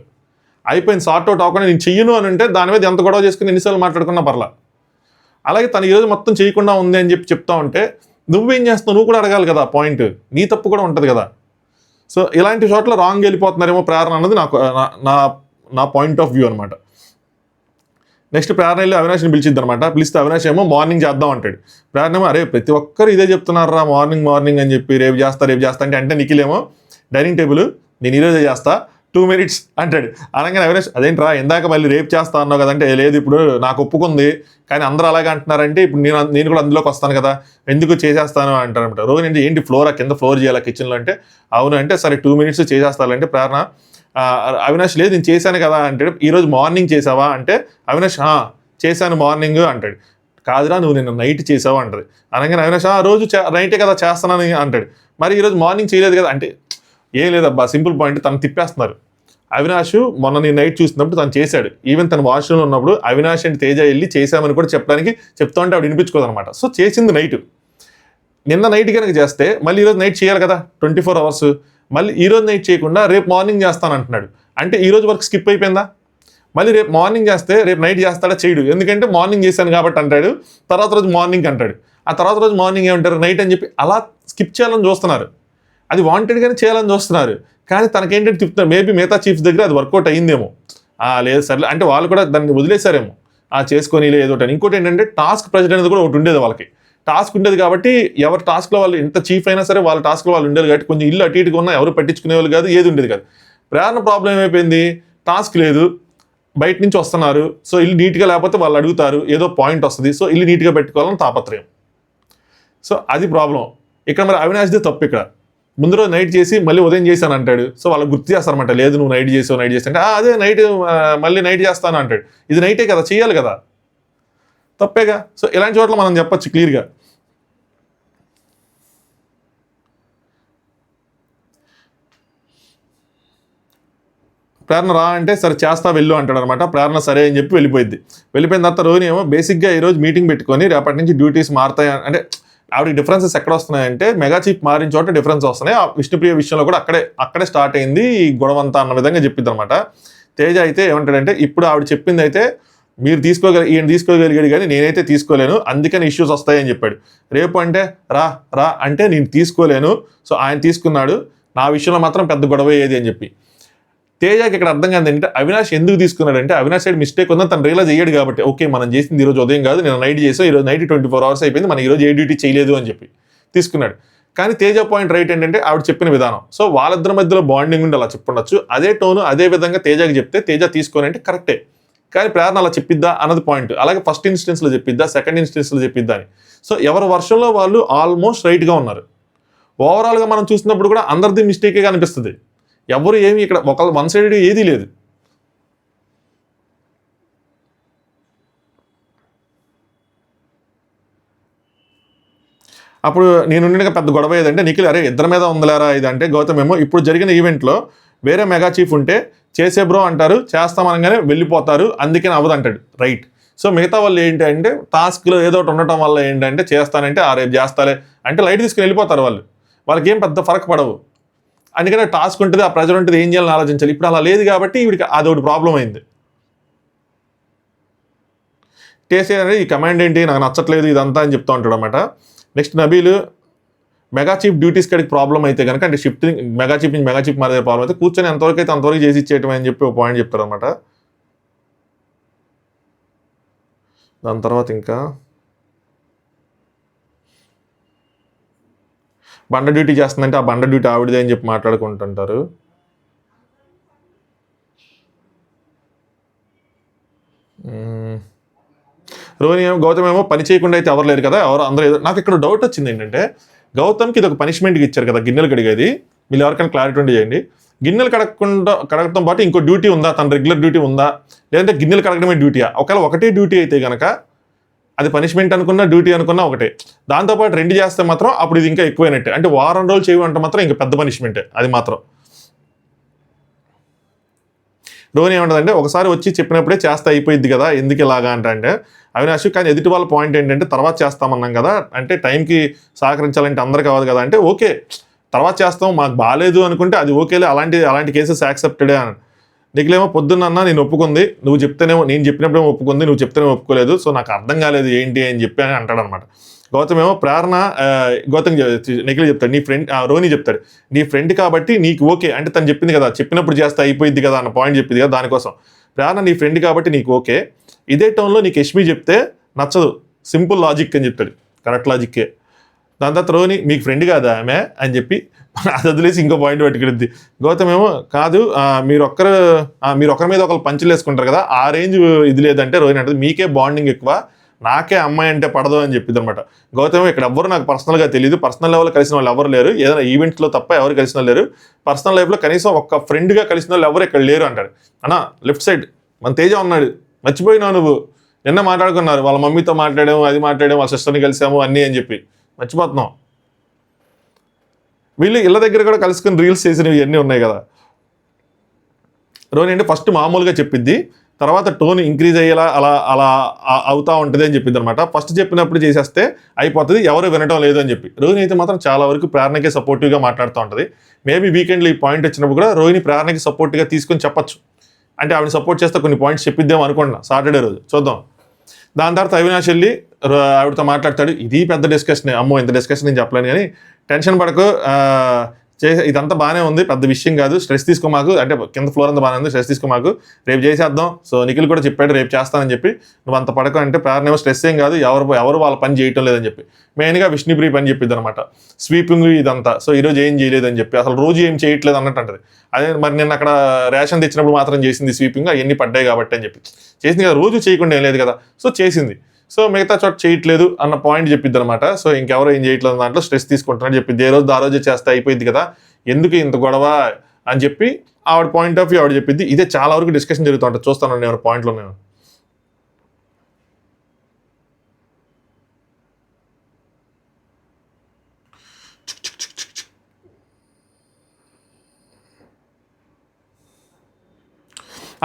అయిపోయింది, సార్ట్అవుట్ అవ్వకుండా నేను చెయ్యను అని అంటే దాని మీద ఎంత గొడవ చేసుకుని ఎన్నిసార్లు మాట్లాడుకున్నా పర్లా. అలాగే తను ఈరోజు మొత్తం చేయకుండా ఉంది అని చెప్పి చెప్తా ఉంటే నువ్వేం చేస్తావు, నువ్వు కూడా అడగాలి కదా, పాయింట్ నీ తప్పు కూడా ఉంటుంది కదా. సో ఇలాంటి చోట్ల రాంగ్ వెళ్ళిపోతున్నారేమో ప్రేరణ అన్నది నాకు నా పాయింట్ ఆఫ్ వ్యూ అనమాట. నెక్స్ట్ ప్రేరణ వెళ్ళి అవినాష్ని పిలిచిద్ది అనమాట. పిలిస్తే అవినాష్ ఏమో మార్నింగ్ చేద్దాం అంటాడు. ప్రేరణ ఏమో అరే ప్రతి ఒక్కరు ఇదే చెప్తున్నారా మార్నింగ్ అని చెప్పి రేపు చేస్తా అంటే నిఖిల్ ఏమో డైనింగ్ టేబుల్ నేను ఈరోజే చేస్తా 2 minutes అంటాడు. అనగానే అవినాష్ అదేంట్రా ఇందాక మళ్ళీ రేపు చేస్తా అన్నావు కదంటే లేదు ఇప్పుడు నాకు ఒప్పుకుంది కానీ అందరూ అలాగే అంటున్నారంటే ఇప్పుడు నేను కూడా అందులోకి వస్తాను కదా ఎందుకు చేసేస్తాను అంటారనమాట. రోజు ఏంటి కింద ఫ్లోర్ చేయాలి కిచెన్లో అంటే అవును అంటే సరే 2 minutes చేసేస్తానంటే ప్రేరణ అవినాష్ లేదు నేను చేశాను కదా అంటాడు. ఈరోజు మార్నింగ్ చేసావా అంటే అవినాష్ చేశాను మార్నింగ్ అంటాడు. కాదురా నువ్వు నిన్న నైట్ చేసావా అంటది. అనగానే అవినాష్ రోజు నైటే కదా చేస్తానని అంటాడు. మరి ఈరోజు మార్నింగ్ చేయలేదు కదా అంటే ఏం లేదబ్బా సింపుల్ పాయింట్ తను తిప్పేస్తున్నారు. అవినాష్ మొన్న నేను నైట్ చూసినప్పుడు తను చేశాడు, ఈవెన్ తను వాష్రూమ్లో ఉన్నప్పుడు అవినాష్ అండ్ తేజ వెళ్ళి చేశామని కూడా చెప్తా ఉంటే ఆవిడ వినిపించుకోదనమాట. సో చేసింది నైట్, నిన్న నైట్ కనుక చేస్తే మళ్ళీ ఈరోజు నైట్ చేయాలి కదా 24 hours, మళ్ళీ ఈరోజు నైట్ చేయకుండా రేపు మార్నింగ్ చేస్తాను అంటున్నాడు. అంటే ఈరోజు వర్క్ స్కిప్ అయిపోయిందా? మళ్ళీ రేపు మార్నింగ్ చేస్తే రేపు నైట్ చేస్తాడా చేయడు, ఎందుకంటే మార్నింగ్ చేశాను కాబట్టి అంటాడు, తర్వాత రోజు మార్నింగ్ అంటాడు, ఆ తర్వాత రోజు మార్నింగ్ ఏమంటారు నైట్ అని చెప్పి అలా స్కిప్ చేయాలని చూస్తున్నారు. అది వాంటెడ్గానే చేయాలని చూస్తున్నారు, కానీ తనకేంటంటే చెప్తున్నారు. మేబీ మిగతా చీఫ్స్ దగ్గర అది వర్కౌట్ అయ్యిందేమో, లేదు సర్లే అంటే వాళ్ళు కూడా దాన్ని వదిలేశారేమో, చేసుకొని ఏదో ఒకటి. ఇంకోటి ఏంటంటే టాస్క్ ప్రెజర్ అనేది కూడా ఒకటి ఉండేది వాళ్ళకి, టాస్క్ ఉండేది కాబట్టి ఎవరి టాస్క్లో వాళ్ళు ఎంత చీఫ్ అయినా సరే వాళ్ళ టాస్క్లో వాళ్ళు ఉండేది కాబట్టి కొంచెం ఇల్లు అటు ఇటుగా ఉన్నా ఎవరు పట్టించుకునే వాళ్ళు కాదు, ఏది ఉండేది కాదు. ప్రేరణ ప్రాబ్లం ఏమైపోయింది, టాస్క్ లేదు, బయట నుంచి వస్తున్నారు, సో ఇల్లు నీట్గా లేకపోతే వాళ్ళు అడుగుతారు, ఏదో పాయింట్ వస్తుంది, సో ఇల్లు నీట్గా పెట్టుకోవాలని తాపత్రయం. సో అది ప్రాబ్లం ఇక్కడ. మరి అవినాష్దే తప్పు ఇక్కడ. ముందు రోజు నైట్ చేసి మళ్ళీ ఉదయం చేశాను అంటాడు, సో వాళ్ళు గుర్తు చేస్తారన్నమాట, లేదు నువ్వు నైట్ చేసావు అంటే అదే నైట్ మళ్ళీ నైట్ చేస్తాను అంటాడు. ఇది నైటే కదా, చేయాలి కదా, తప్పేగా. సో ఇలాంటి చోట్ల మనం చెప్పచ్చు క్లియర్గా. ప్రేరణ రా అంటే సరే చేస్తా వెళ్ళు అంటాడు అనమాట. ప్రేరణ సరే అని చెప్పి వెళ్ళిపోయిన తర్వాత రోహిణి ఏమో బేసిక్గా ఈరోజు మీటింగ్ పెట్టుకొని రేపటి నుంచి డ్యూటీస్ మారుతాయి అంటే ఆవిడకి డిఫరెన్సెస్ ఎక్కడ వస్తున్నాయంటే మెగా చీఫ్ మారిన చోట డిఫరెన్స్ వస్తున్నాయి. ఆ విష్ణుప్రియ విషయంలో కూడా అక్కడే స్టార్ట్ అయింది ఈ గొడవంతా అన్న విధంగా చెప్పింది అనమాట. తేజ అయితే ఏమంటాడంటే ఇప్పుడు ఆవిడ చెప్పింది అయితే ఈయన తీసుకోగలిగాడు కానీ నేనైతే తీసుకోలేను, అందుకని ఇష్యూస్ వస్తాయని చెప్పాడు. రేపు అంటే రా అంటే నేను తీసుకోలేను, సో ఆయన తీసుకున్నాడు, నా విషయంలో మాత్రం పెద్ద గొడవ ఏది అని చెప్పి. తేజకి ఇక్కడ అర్థం కాదు ఏంటంటే అవినాష్ ఎందుకు తీసుకున్నాడంటే అవినాష్ సైడ్ మిస్టేక్ ఉందని తను రియలైజ్ అయ్యాడు కాబట్టి, ఓకే మనం చేసింది ఈరోజు ఉదయం కాదు, నేను నైట్ చేసాం, ఈరోజు నైట్ 24 hours అయిపోయింది, మనం ఈరోజు ఏ డ్యూటీ చేయలేదు అని చెప్పి తీసుకున్నాడు. కానీ తేజ పాయింట్ రైట్ ఏంటంటే ఆవిడ చెప్పిన విధానం, సో వాళ్ళిద్దరి మధ్యలో బాండింగ్ ఉండి అలా చెప్పుండొచ్చు, అదే టోను అదే విధంగా తేజకి చెప్తే తేజ తీసుకోని అంటే కరెక్టే, కానీ ప్రేరణ అలా చెప్పిద్దా అన్నది పాయింట్. అలాగే ఫస్ట్ ఇన్స్టెన్స్లో చెప్పిద్దా, సెకండ్ ఇన్స్టెన్స్లో చెప్పిద్దా అని. సో ఎవరి వర్షంలో వాళ్ళు ఆల్మోస్ట్ రైట్గా ఉన్నారు. ఓవరాల్గా మనం చూసినప్పుడు కూడా అందరిది మిస్టేకే అనిపిస్తుంది, ఎవరు ఏమి ఇక్కడ ఒక వన్ సైడ్ ఏదీ లేదు. అప్పుడు నేను పెద్ద గొడవ ఏదంటే నిఖిల్ అరే ఇద్దరి మీద ఉందలేరా ఇది అంటే, గౌతమ్ ఏమో ఇప్పుడు జరిగిన ఈవెంట్లో వేరే మెగా చీఫ్ ఉంటే చేసే బ్రో అంటారు, చేస్తామనగానే వెళ్ళిపోతారు, అందుకని అవ్వదంటాడు రైట్. సో మిగతా వాళ్ళు ఏంటంటే టాస్క్లో ఏదో ఒకటి ఉండటం వల్ల ఏంటంటే చేస్తానంటే రేపు చేస్తాలే అంటే లైట్ తీసుకుని వెళ్ళిపోతారు వాళ్ళు, వాళ్ళకి ఏం పెద్ద ఫరక్ పడవు. అందుకనే టాస్క్ ఉంటుంది, ఆ ప్రెజర్ ఉంటుంది, ఏం చేయాలని ఆలోచించాలి. ఇప్పుడు అలా లేదు కాబట్టి వీడికి అదొకటి ప్రాబ్లం అయింది. టేస్ట్ అనేది ఈ కమాండ్ ఏంటి నాకు నచ్చట్లేదు ఇదంతా అని చెప్తా ఉంటాడు అనమాట. Next Nabeel mega chief duties కాడికి ప్రాబ్లం అయితే కనుక అంటే షిఫ్టింగ్ మెగా చీఫ్ నుంచి మెగా చీఫ్ మారే ప్రాబ్లం అయితే కూర్చొని ఎంతవరకు అయితే అంతవరకు చేసి ఇచ్చేయటం అని చెప్పి ఒక పాయింట్ చెప్తారు అనమాట. దాని తర్వాత ఇంకా బండ డ్యూటీ చేస్తుందంటే ఆ బండ డ్యూటీ ఆవిడదే అని చెప్పి మాట్లాడుకుంటుంటారు. రోహిణి గౌతమ్ ఏమో పని చేయకుండా అయితే ఎవరు లేరు కదా, అందరూ ఏదో. నాకు ఇక్కడ డౌట్ వచ్చింది ఏంటంటే గౌతమ్కి ఇది ఒక పనిష్మెంట్కి ఇచ్చారు కదా గిన్నెలు కడిగేది, వీళ్ళు ఎవరికైనా క్లారిటీ ఉండి చేయండి. గిన్నెలు కడగడం పాటు ఇంకో డ్యూటీ ఉందా, తన రెగ్యులర్ డ్యూటీ ఉందా, లేదంటే గిన్నెలు కడగడమే డ్యూటీయా? ఒకవేళ ఒకటే డ్యూటీ అయితే కనుక అది పనిష్మెంట్ అనుకున్నా డ్యూటీ అనుకున్నా ఒకటే, దాంతోపాటు 2 చేస్తే మాత్రం అప్పుడు ఇది ఇంకా ఎక్కువైనట్టే, అంటే వారం రోజులు చేయమంటే మాత్రం ఇంకా పెద్ద పనిష్మెంటే అది మాత్రం. రోహిణి ఏమంటుందంటే ఒకసారి వచ్చి చెప్పినప్పుడే చేస్తే అయిపోయింది కదా, ఎందుకు ఇలాగా అంటే అవినాష్ కానీ ఎదుటి వాళ్ళ పాయింట్ ఏంటంటే తర్వాత చేస్తామన్నాం కదా, అంటే టైంకి సహకరించాలంటే అందరికీ అవ్వదు కదా అంటే ఓకే తర్వాత చేస్తాం, మాకు బాగాలేదు అనుకుంటే అది ఓకేలే, అలాంటి కేసెస్ యాక్సెప్టెడే అని. నిఖిలేమో పొద్దున్న నేను ఒప్పుకుంది, నువ్వు చెప్తేనేమో నేను చెప్పినప్పుడేమో ఒప్పుకుంది, నువ్వు చెప్తేనే ఒప్పుకోలేదు, సో నాకు అర్థం కాలేదు ఏంటి అని చెప్పి అని అంటాడు అనమాట. గౌతమ్ ఏమో ప్రేరణ నిఖిల్ చెప్తాడు నీ ఫ్రెండ్, రోహిణి చెప్తాడు నీ ఫ్రెండ్ కాబట్టి నీకు ఓకే అంటే తను చెప్పింది కదా చెప్పినప్పుడు చేస్తే అయిపోయింది కదా అన్న పాయింట్ చెప్పింది కదా, దానికోసం ప్రేరణ నీ ఫ్రెండ్ కాబట్టి నీకు ఓకే, ఇదే టౌన్లో నీకు యష్మి చెప్తే నచ్చదు, సింపుల్ లాజిక్ అని చెప్తాడు, కరెక్ట్ లాజిక్కే. దాని తర్వాత రోహిణి మీకు ఫ్రెండ్ కాదా ఆమె అని చెప్పి అది వదిలేసి ఇంకో పాయింట్ పెట్టుకునిద్ది. గౌతమ్ ఏమో కాదు మీరు ఒకరి మీద ఒకరు పంచులు వేసుకుంటారు కదా ఆ రేంజ్ ఇది లేదంటే రోహిణి అంటే మీకే బాండింగ్ ఎక్కువ, నాకే అమ్మాయి అంటే పడదు అని చెప్పింది అనమాట. గౌతమ్ ఇక్కడ ఎవ్వరు నాకు పర్సనల్గా తెలియదు, పర్సనల్ లెవెల్లో కలిసిన వాళ్ళు ఎవరు లేరు, ఏదైనా ఈవెంట్లో తప్ప ఎవరు కలిసిన లేరు, పర్సనల్ లైఫ్లో కనీసం ఒక్క ఫ్రెండ్గా కలిసిన వాళ్ళు ఎవరు ఇక్కడ లేరు అంటాడు. అన్నా లెఫ్ట్ సైడ్ మన తేజ ఉన్నాడు, మర్చిపోయినావు నువ్వు, నిన్న మాట్లాడుకున్నారు వాళ్ళ మమ్మీతో మాట్లాడాము, అది మాట్లాడాము, వాళ్ళ సిస్టర్ని కలిసాము అన్నీ అని చెప్పి మర్చిపోతున్నాం. వీళ్ళు ఇళ్ళ దగ్గర కూడా కలుసుకుని రీల్స్ చేసినవి ఇవన్నీ ఉన్నాయి కదా. రోహిణి అంటే ఫస్ట్ మామూలుగా చెప్పిద్ది, తర్వాత టోన్ ఇంక్రీజ్ అయ్యేలా అలా అవుతూ ఉంటుంది అని చెప్పింది అనమాట. ఫస్ట్ చెప్పినప్పుడు చేసేస్తే అయిపోతుంది, ఎవరు వినటం లేదు అని చెప్పి. రోహిణి అయితే మాత్రం చాలా వరకు ప్రేరణకే సపోర్టివ్గా మాట్లాడుతూ ఉంటుంది. మేబీ వీకెండ్లో ఈ పాయింట్ వచ్చినప్పుడు కూడా రోహిణి ప్రేరణకి సపోర్ట్గా తీసుకొని చెప్పచ్చు, అంటే ఆవిడ సపోర్ట్ చేస్తే కొన్ని పాయింట్స్ చెప్పిద్దాం అనుకుంటున్నా సాటర్డే రోజు చూద్దాం. దాని తర్వాత అవినాష్ వెళ్ళి ఆవిడతో మాట్లాడతాడు. ఇది పెద్ద డిస్కషన్, అమ్మో ఇంత డిస్కషన్ నేను చెప్పలేను కానీ టెన్షన్ పడకు, ఇదంతా బాగానే ఉంది, పెద్ద విషయం కాదు, స్ట్రెస్ తీసుకో మాకు, అంటే కింద ఫ్లోర్ అంతా బాగానే ఉంది, స్ట్రెస్ తీసుకో మాకు, రేపు చేసేద్దాం. సో నిఖిల్ కూడా చెప్పాడు రేపు చేస్తానని చెప్పి, నువ్వు అంత పడక అంటే ప్రేరణ స్ట్రెస్ ఏం కాదు, ఎవరు వాళ్ళ పని చేయటం లేదని చెప్పి మెయిన్గా విష్ణుప్రియ పని చెప్పిద్ది అనమాట, స్వీపింగ్ ఇదంతా. సో ఈరోజు ఏం చేయలేదని చెప్పి, అసలు రోజు ఏం చేయట్లేదు అన్నట్టు అంటది. అదే మరి నేను అక్కడ రేషన్ తెచ్చినప్పుడు మాత్రం చేసింది స్వీపింగ్, అవన్నీ పడ్డాయి కాబట్టి అని చెప్పి చేసింది కదా, రోజు చేయకుండా ఏం లేదు కదా, సో చేసింది. సో మిగతా చోట చేయట్లేదు అన్న పాయింట్ చెప్పిద్ది అనమాట. సో ఇంకెవరో ఏం చేయట్లేదు దాంట్లో స్ట్రెస్ తీసుకుంటున్నాడు చెప్పిద్ది. ఏ రోజు ఆ రోజు చేస్తే అయిపోయింది కదా, ఎందుకు ఇంత గొడవ అని చెప్పి ఆవిడ పాయింట్ ఆఫ్ వ్యూ ఆవిడ చెప్పింది. ఇదే చాలా వరకు డిస్కషన్ జరుగుతూ ఉంటుంది, చూస్తాను నేను పాయింట్లో. నేను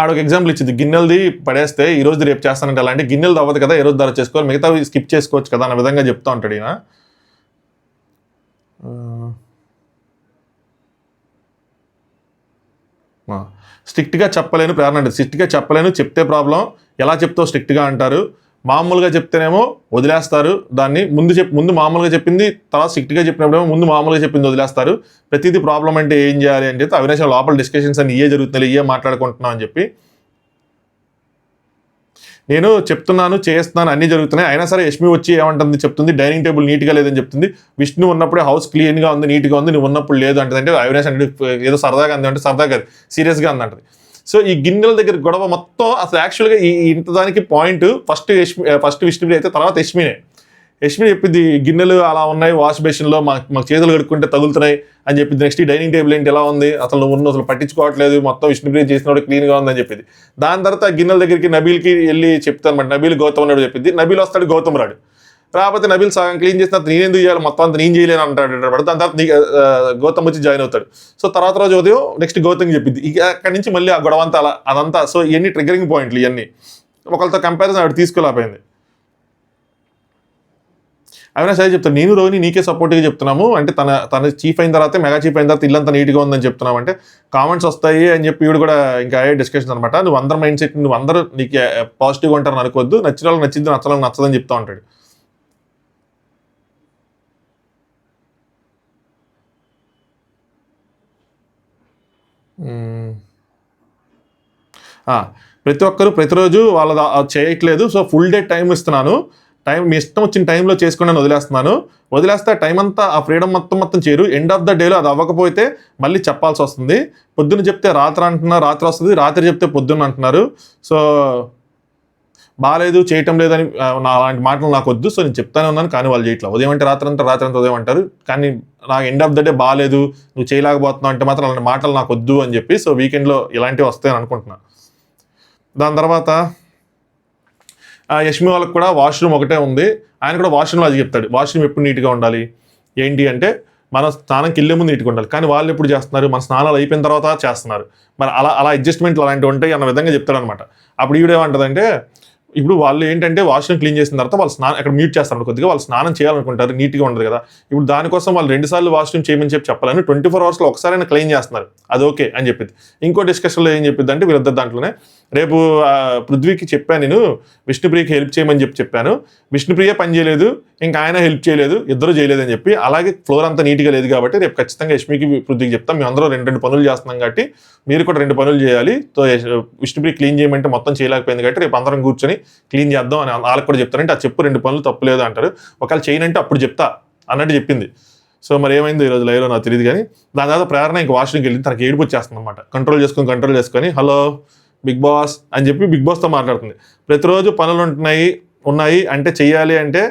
ఆడొక ఎగ్జాంపుల్ ఇచ్చింది, గిన్నెలది పడేస్తే ఈ రోజు రేపు చేస్తానంటే, అలాంటి గిన్నెలు అవ్వదు కదా, ఏ రోజు ధర చేసుకోవాలి, మిగతా స్కిప్ చేసుకోవచ్చు కదా అన్న విధంగా చెప్తా ఉంటాడు ఈయన. స్ట్రిక్ట్గా చెప్పలేను ప్రేరణ అంటే, స్ట్రిక్ట్గా చెప్పలేను, చెప్తే ప్రాబ్లం, ఎలా చెప్తావు స్ట్రిక్ట్గా అంటారు, మామూలుగా చెప్తేనేమో వదిలేస్తారు దాన్ని, ముందు మామూలుగా చెప్పింది తర్వాత స్ట్రిక్ట్గా చెప్పినప్పుడేమో ముందు మామూలుగా చెప్పింది వదిలేస్తారు, ప్రతిదీ ప్రాబ్లం అంటే ఏం చేయాలి అని చెప్పి అవినాష్ లోపల డిస్కషన్స్ అని జరుగుతున్నాయి, మాట్లాడుకుంటున్నాం అని చెప్పి, నేను చెప్తున్నాను చేస్తున్నాను అన్నీ జరుగుతున్నాయి, అయినా సరే యష్మి వచ్చి ఏమంటుంది చెప్తుంది, డైనింగ్ టేబుల్ నీట్గా లేదని చెప్తుంది, విష్ణు ఉన్నప్పుడే హౌస్ క్లీన్గా ఉంది నీట్గా ఉంది, నువ్వు ఉన్నప్పుడు లేదు అంటే అవినాష్ అంటే ఏదో సరదాగా అంది అంటే సరదాగా సీరియస్గా అందంటది. సో ఈ గిన్నెల దగ్గర గొడవ మొత్తం అసలు యాక్చువల్గా ఇంత దానికి పాయింట్ ఫస్ట్ విష్ణుప్రియ అయితే తర్వాత యష్మి చెప్పింది, గిన్నెలు అలా ఉన్నాయి వాష్ బేసిన్లో, మాకు చేతులు కడుక్కుంటే తగులుతున్నాయి అని చెప్పింది. నెక్స్ట్ డైనింగ్ టేబుల్ ఏంటి ఎలా ఉంది, అసలు నువ్వు అసలు పట్టించుకోవట్లేదు, మొత్తం విష్ణుప్రియ చేసినప్పుడు క్లీన్గా ఉందని చెప్పింది. దాని తర్వాత గిన్నెల దగ్గరికి నబీల్కి వెళ్ళి చెప్తాను అనమాట, నబీల్ గౌతమ్ అన్నాడు చెప్పింది, నబీల్ వస్తాడు గౌతమ్ రాడు, రాకపోతే నబీల్ సగం క్లీన్ చేసిన నేను ఎందుకు చేయాలి, మొత్తం అంతా నేను చేయలేను అంటాడు. దాని తర్వాత గౌతమ్ వచ్చి జాయిన్ అవుతాడు. సో తర్వాత రోజు ఉదయం నెక్స్ట్ గౌతమ్ చెప్పింది, ఇక అక్కడి నుంచి మళ్ళీ ఆ గొడవ అంతా అదంతా. సో ఇవన్నీ ట్రిగరింగ్ పాయింట్లు, ఇవన్నీ ఒకరితో కంపారిజన్ ఆవిడ తీసుకోలేకపోయింది. అవినాష్ అదే చెప్తాను, నేను రోహిణి నీకే సపోర్ట్గా చెప్తున్నాము అంటే, తన చీఫ్ అయిన తర్వాత మెగా చీఫ్ అయిన తర్వాత ఇల్లంతా నీట్గా ఉందని చెప్తున్నాం అంటే కామెంట్స్ వస్తాయి అని చెప్పి ఇవి కూడా ఇంకా అయ్యే డిస్కషన్ అనమాట. నువ్వు అందరు మైండ్ సెట్, నువ్వు అందరూ నీకు పాజిటివ్గా ఉంటారని అనుకోవద్దు, నచ్చిన వాళ్ళకి నచ్చింది, నచ్చడానికి నచ్చదని చెప్తా ఉంటాడు. ప్రతి ఒక్కరు ప్రతిరోజు వాళ్ళ చేయట్లేదు, సో ఫుల్ డే టైం ఇస్తున్నాను, మీ ఇష్టం వచ్చిన టైంలో చేసుకుని వదిలేస్తే టైం అంతా ఆ ఫ్రీడమ్ మొత్తం చేయరు, ఎండ్ ఆఫ్ ద డేలో అది అవ్వకపోతే మళ్ళీ చెప్పాల్సి వస్తుంది, పొద్దున్న చెప్తే రాత్రి అంటున్నారు, రాత్రి వస్తుంది, రాత్రి చెప్తే పొద్దున్న అంటున్నారు, సో బాగాలేదు చేయటం లేదని అలాంటి మాటలు నాకు వద్దు, సో నేను చెప్తానే ఉన్నాను కానీ వాళ్ళు చేయట్లేదు, ఉదయం అంటే రాత్రి అంతా ఉదయం అంటారు, కానీ నాకు ఎండ్ ఆఫ్ ద డే బాగాలేదు నువ్వు చేయలేకపోతున్నావు అంటే మాత్రం అలాంటి మాటలు నాకు వద్దు అని చెప్పి, సో వీకెండ్లో ఇలాంటివి వస్తాయని అనుకుంటున్నాను. దాని తర్వాత యష్మి వాళ్ళకి కూడా వాష్రూమ్ ఒకటే ఉంది, ఆయన కూడా వాష్రూమ్లో అది చెప్తాడు, వాష్రూమ్ ఎప్పుడు నీట్గా ఉండాలి ఏంటి అంటే, మన స్నానంకి వెళ్ళే ముందు నీట్గా ఉండాలి, కానీ వాళ్ళు ఎప్పుడు చేస్తున్నారు, మన స్నానాలు అయిపోయిన తర్వాత చేస్తున్నారు, మరి అలా అడ్జస్ట్మెంట్లు అలాంటివి ఉంటాయి అన్న విధంగా చెప్తాడు అనమాట. అప్పుడు ఈవిడేమంటదంటే, ఇప్పుడు వాళ్ళు ఏంటంటే వాష్రూమ్ క్లీన్ చేసిన తర్వాత వాళ్ళు స్నానం అక్కడ మ్యూట్ చేస్తారు కొద్దిగా, వాళ్ళు స్నానం చేయాలనుకుంటారు, నీట్గా ఉండదు కదా, ఇప్పుడు దానికోసం వాళ్ళు 2 సార్లు వాష్రూమ్ చేయమని చెప్పాలని 24 అవర్స్లో ఒకసారైనా క్లీన్ చేస్తున్నారు, అది ఓకే అని చెప్పింది. ఇంకో డిస్కషన్లో ఏం చెప్పింది అంటే, వీళ్ళిద్దరు దాంట్లోనే రేపు పృథ్వీకి చెప్పాను, నేను విష్ణుప్రియకి హెల్ప్ చేయమని చెప్పాను, విష్ణుప్రియ పని చేయలేదు, ఇంకా ఆయన హెల్ప్ చేయలేదు, ఇద్దరు చేయలేదు అని చెప్పి, అలాగే ఫ్లోర్ అంతా నీట్గా లేదు కాబట్టి రేపు ఖచ్చితంగా యష్మికి పృథ్వీకి చెప్తాం, మేము అందరూ 2 పనులు చేస్తున్నాం కాబట్టి మీరు కూడా 2 పనులు చేయాలి, సో విష్ణుప్రియ క్లీన్ చేయమంటే మొత్తం చేయలేకపోయింది కాబట్టి రేపు అందరం కూర్చొని క్లీన్ చేద్దాం అని వాళ్ళకి కూడా చెప్తారంటే, అది చెప్పు 2 పనులు తప్పులేదు అంటారు, ఒకవేళ చేయనంటే అప్పుడు చెప్తా అన్నట్టు చెప్పింది. సో మరి ఏమైందో ఈరోజు లైవ్లో నాకు తెలియదు కానీ, దాని తర్వాత ప్రేరణ ఇంకా వాష్రూమ్కి వెళ్ళి తనకి ఏడుపు వచ్చేస్తుంది అనమాట, కంట్రోల్ చేసుకొని హలో బిగ్ బాస్ అని చెప్పి బిగ్ బాస్తో మాట్లాడుతుంది. ప్రతిరోజు పనులు ఉన్నాయి అంటే చెయ్యాలి అంటే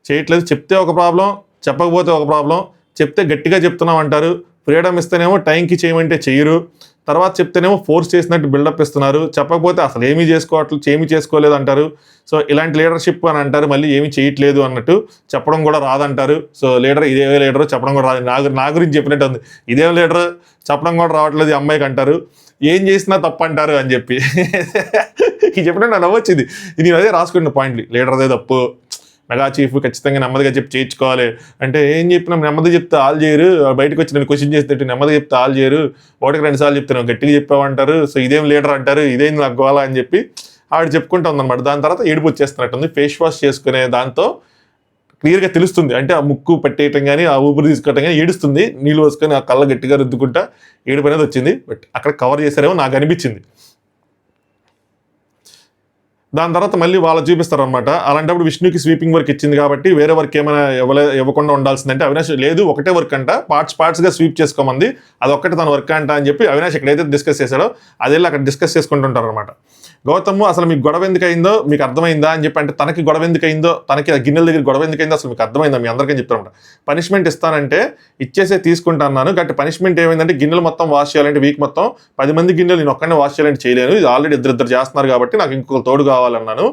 చేయట్లేదు, చెప్తే ఒక ప్రాబ్లం, చెప్పకపోతే ఒక ప్రాబ్లం, చెప్తే గట్టిగా చెప్తున్నాం అంటారు, ఫ్రీడమ్ ఇస్తేనేమో టైంకి చేయమంటే చెయ్యరు, తర్వాత చెప్తేనేమో ఫోర్స్ చేసినట్టు బిల్డప్ ఇస్తున్నారు, చెప్పకపోతే అసలు ఏమీ చేసుకోలేదు అంటారు, సో ఇలాంటి లీడర్షిప్ అని అంటారు, మళ్ళీ ఏమీ చేయట్లేదు అన్నట్టు, చెప్పడం కూడా రాదంటారు, సో ఇదే లీడరు చెప్పడం కూడా రాదు, నా గురించి చెప్పినట్టు ఉంది, ఇదేం లీడరు చెప్పడం కూడా రావట్లేదు ఈ అమ్మాయికి అంటారు, ఏం చేసినా తప్పు అంటారు అని చెప్పి చెప్పినట్టు నాకు నవ్వొచ్చింది. నేను అదే రాసుకున్న పాయింట్లు, లీడర్దే తప్పు, మెగా చీఫ్ ఖచ్చితంగా నెమ్మదిగా చెప్పి చేయించుకోవాలి అంటే ఏం చెప్పినా నెమ్మదిగా చెప్తే ఆల్ చేయరు, బయటకు వచ్చి నేను క్వశ్చన్ చేస్తే నెమ్మదిగా చెప్తే ఆల్ చేయరు, ఒకటికి 2 సార్లు చెప్తాను గట్టిగా చెప్పామంటారు, సో ఇదేం లీడర్ అంటారు, ఇదేం నాకు గోలా అని చెప్పి ఆవిడ చెప్పుకుంటూ ఉందన్నమాట. దాని తర్వాత ఏడుపు వచ్చేస్తున్నట్టుంది. ఫేస్ వాష్ చేసుకునే దాంతో క్లియర్గా తెలుస్తుంది, అంటే ఆ ముక్కు పట్టేయటం కానీ ఆ ఊపిరి తీసుకోవటం కానీ ఏడుస్తుంది, నీళ్ళు వేసుకొని ఆ కళ్ళ గట్టిగా రుద్దుకుంటా ఏడుపు అనేది వచ్చింది. బట్ అక్కడ కవర్ చేశారేమో నాకు అనిపించింది. దాని తర్వాత మళ్ళీ వాళ్ళు చూపిస్తారు అనమాట. అలాంటప్పుడు విష్ణుకి స్వీపింగ్ వర్క్ ఇచ్చింది కాబట్టి వేరే వర్క్ ఏమైనా ఇవ్వకుండా ఉండాల్సిందంటే అవినాష్ లేదు ఒకటే వర్క్ అంట, పార్ట్స్గా స్వీప్ చేసుకోమంది, అదొక్కటి తన వర్క్ అంట అని చెప్పి అవినాష్ ఎక్కడైతే డిస్కస్ చేశాడో అదే అక్కడ డిస్కస్ చేసుకుంటుంటారు అనమాట. గౌతమ్ అసలు మీకు గొడవ ఎందుకు అయిందో మీకు అర్థమైందా అని చెప్పి, అంటే తనకి గొడవ ఎందుకు అయిందో, తనకి గిన్నెల దగ్గర గొడవ ఎందుకు అయిందో అసలు మీకు అర్థమైందా, మీ అందరికీ చెప్తారన్నమాట. పనిష్మెంట్ ఇస్తానంటే ఇచ్చేసే తీసుకుంటాను, గట్టి పనిష్మెంట్ ఏమైందంటే గిన్నెలు మొత్తం వాష్ చేయాలంటే వీక్ మొత్తం 10 మంది గిన్నెలు నేను ఒక్కనే వాష్ చేయాలంటే చేయలేను, ఇది ఆల్రెడీ ఇద్దరు చేస్తున్నారు కాబట్టి నాకు ఇంకొక తోడు కావాలన్నాను.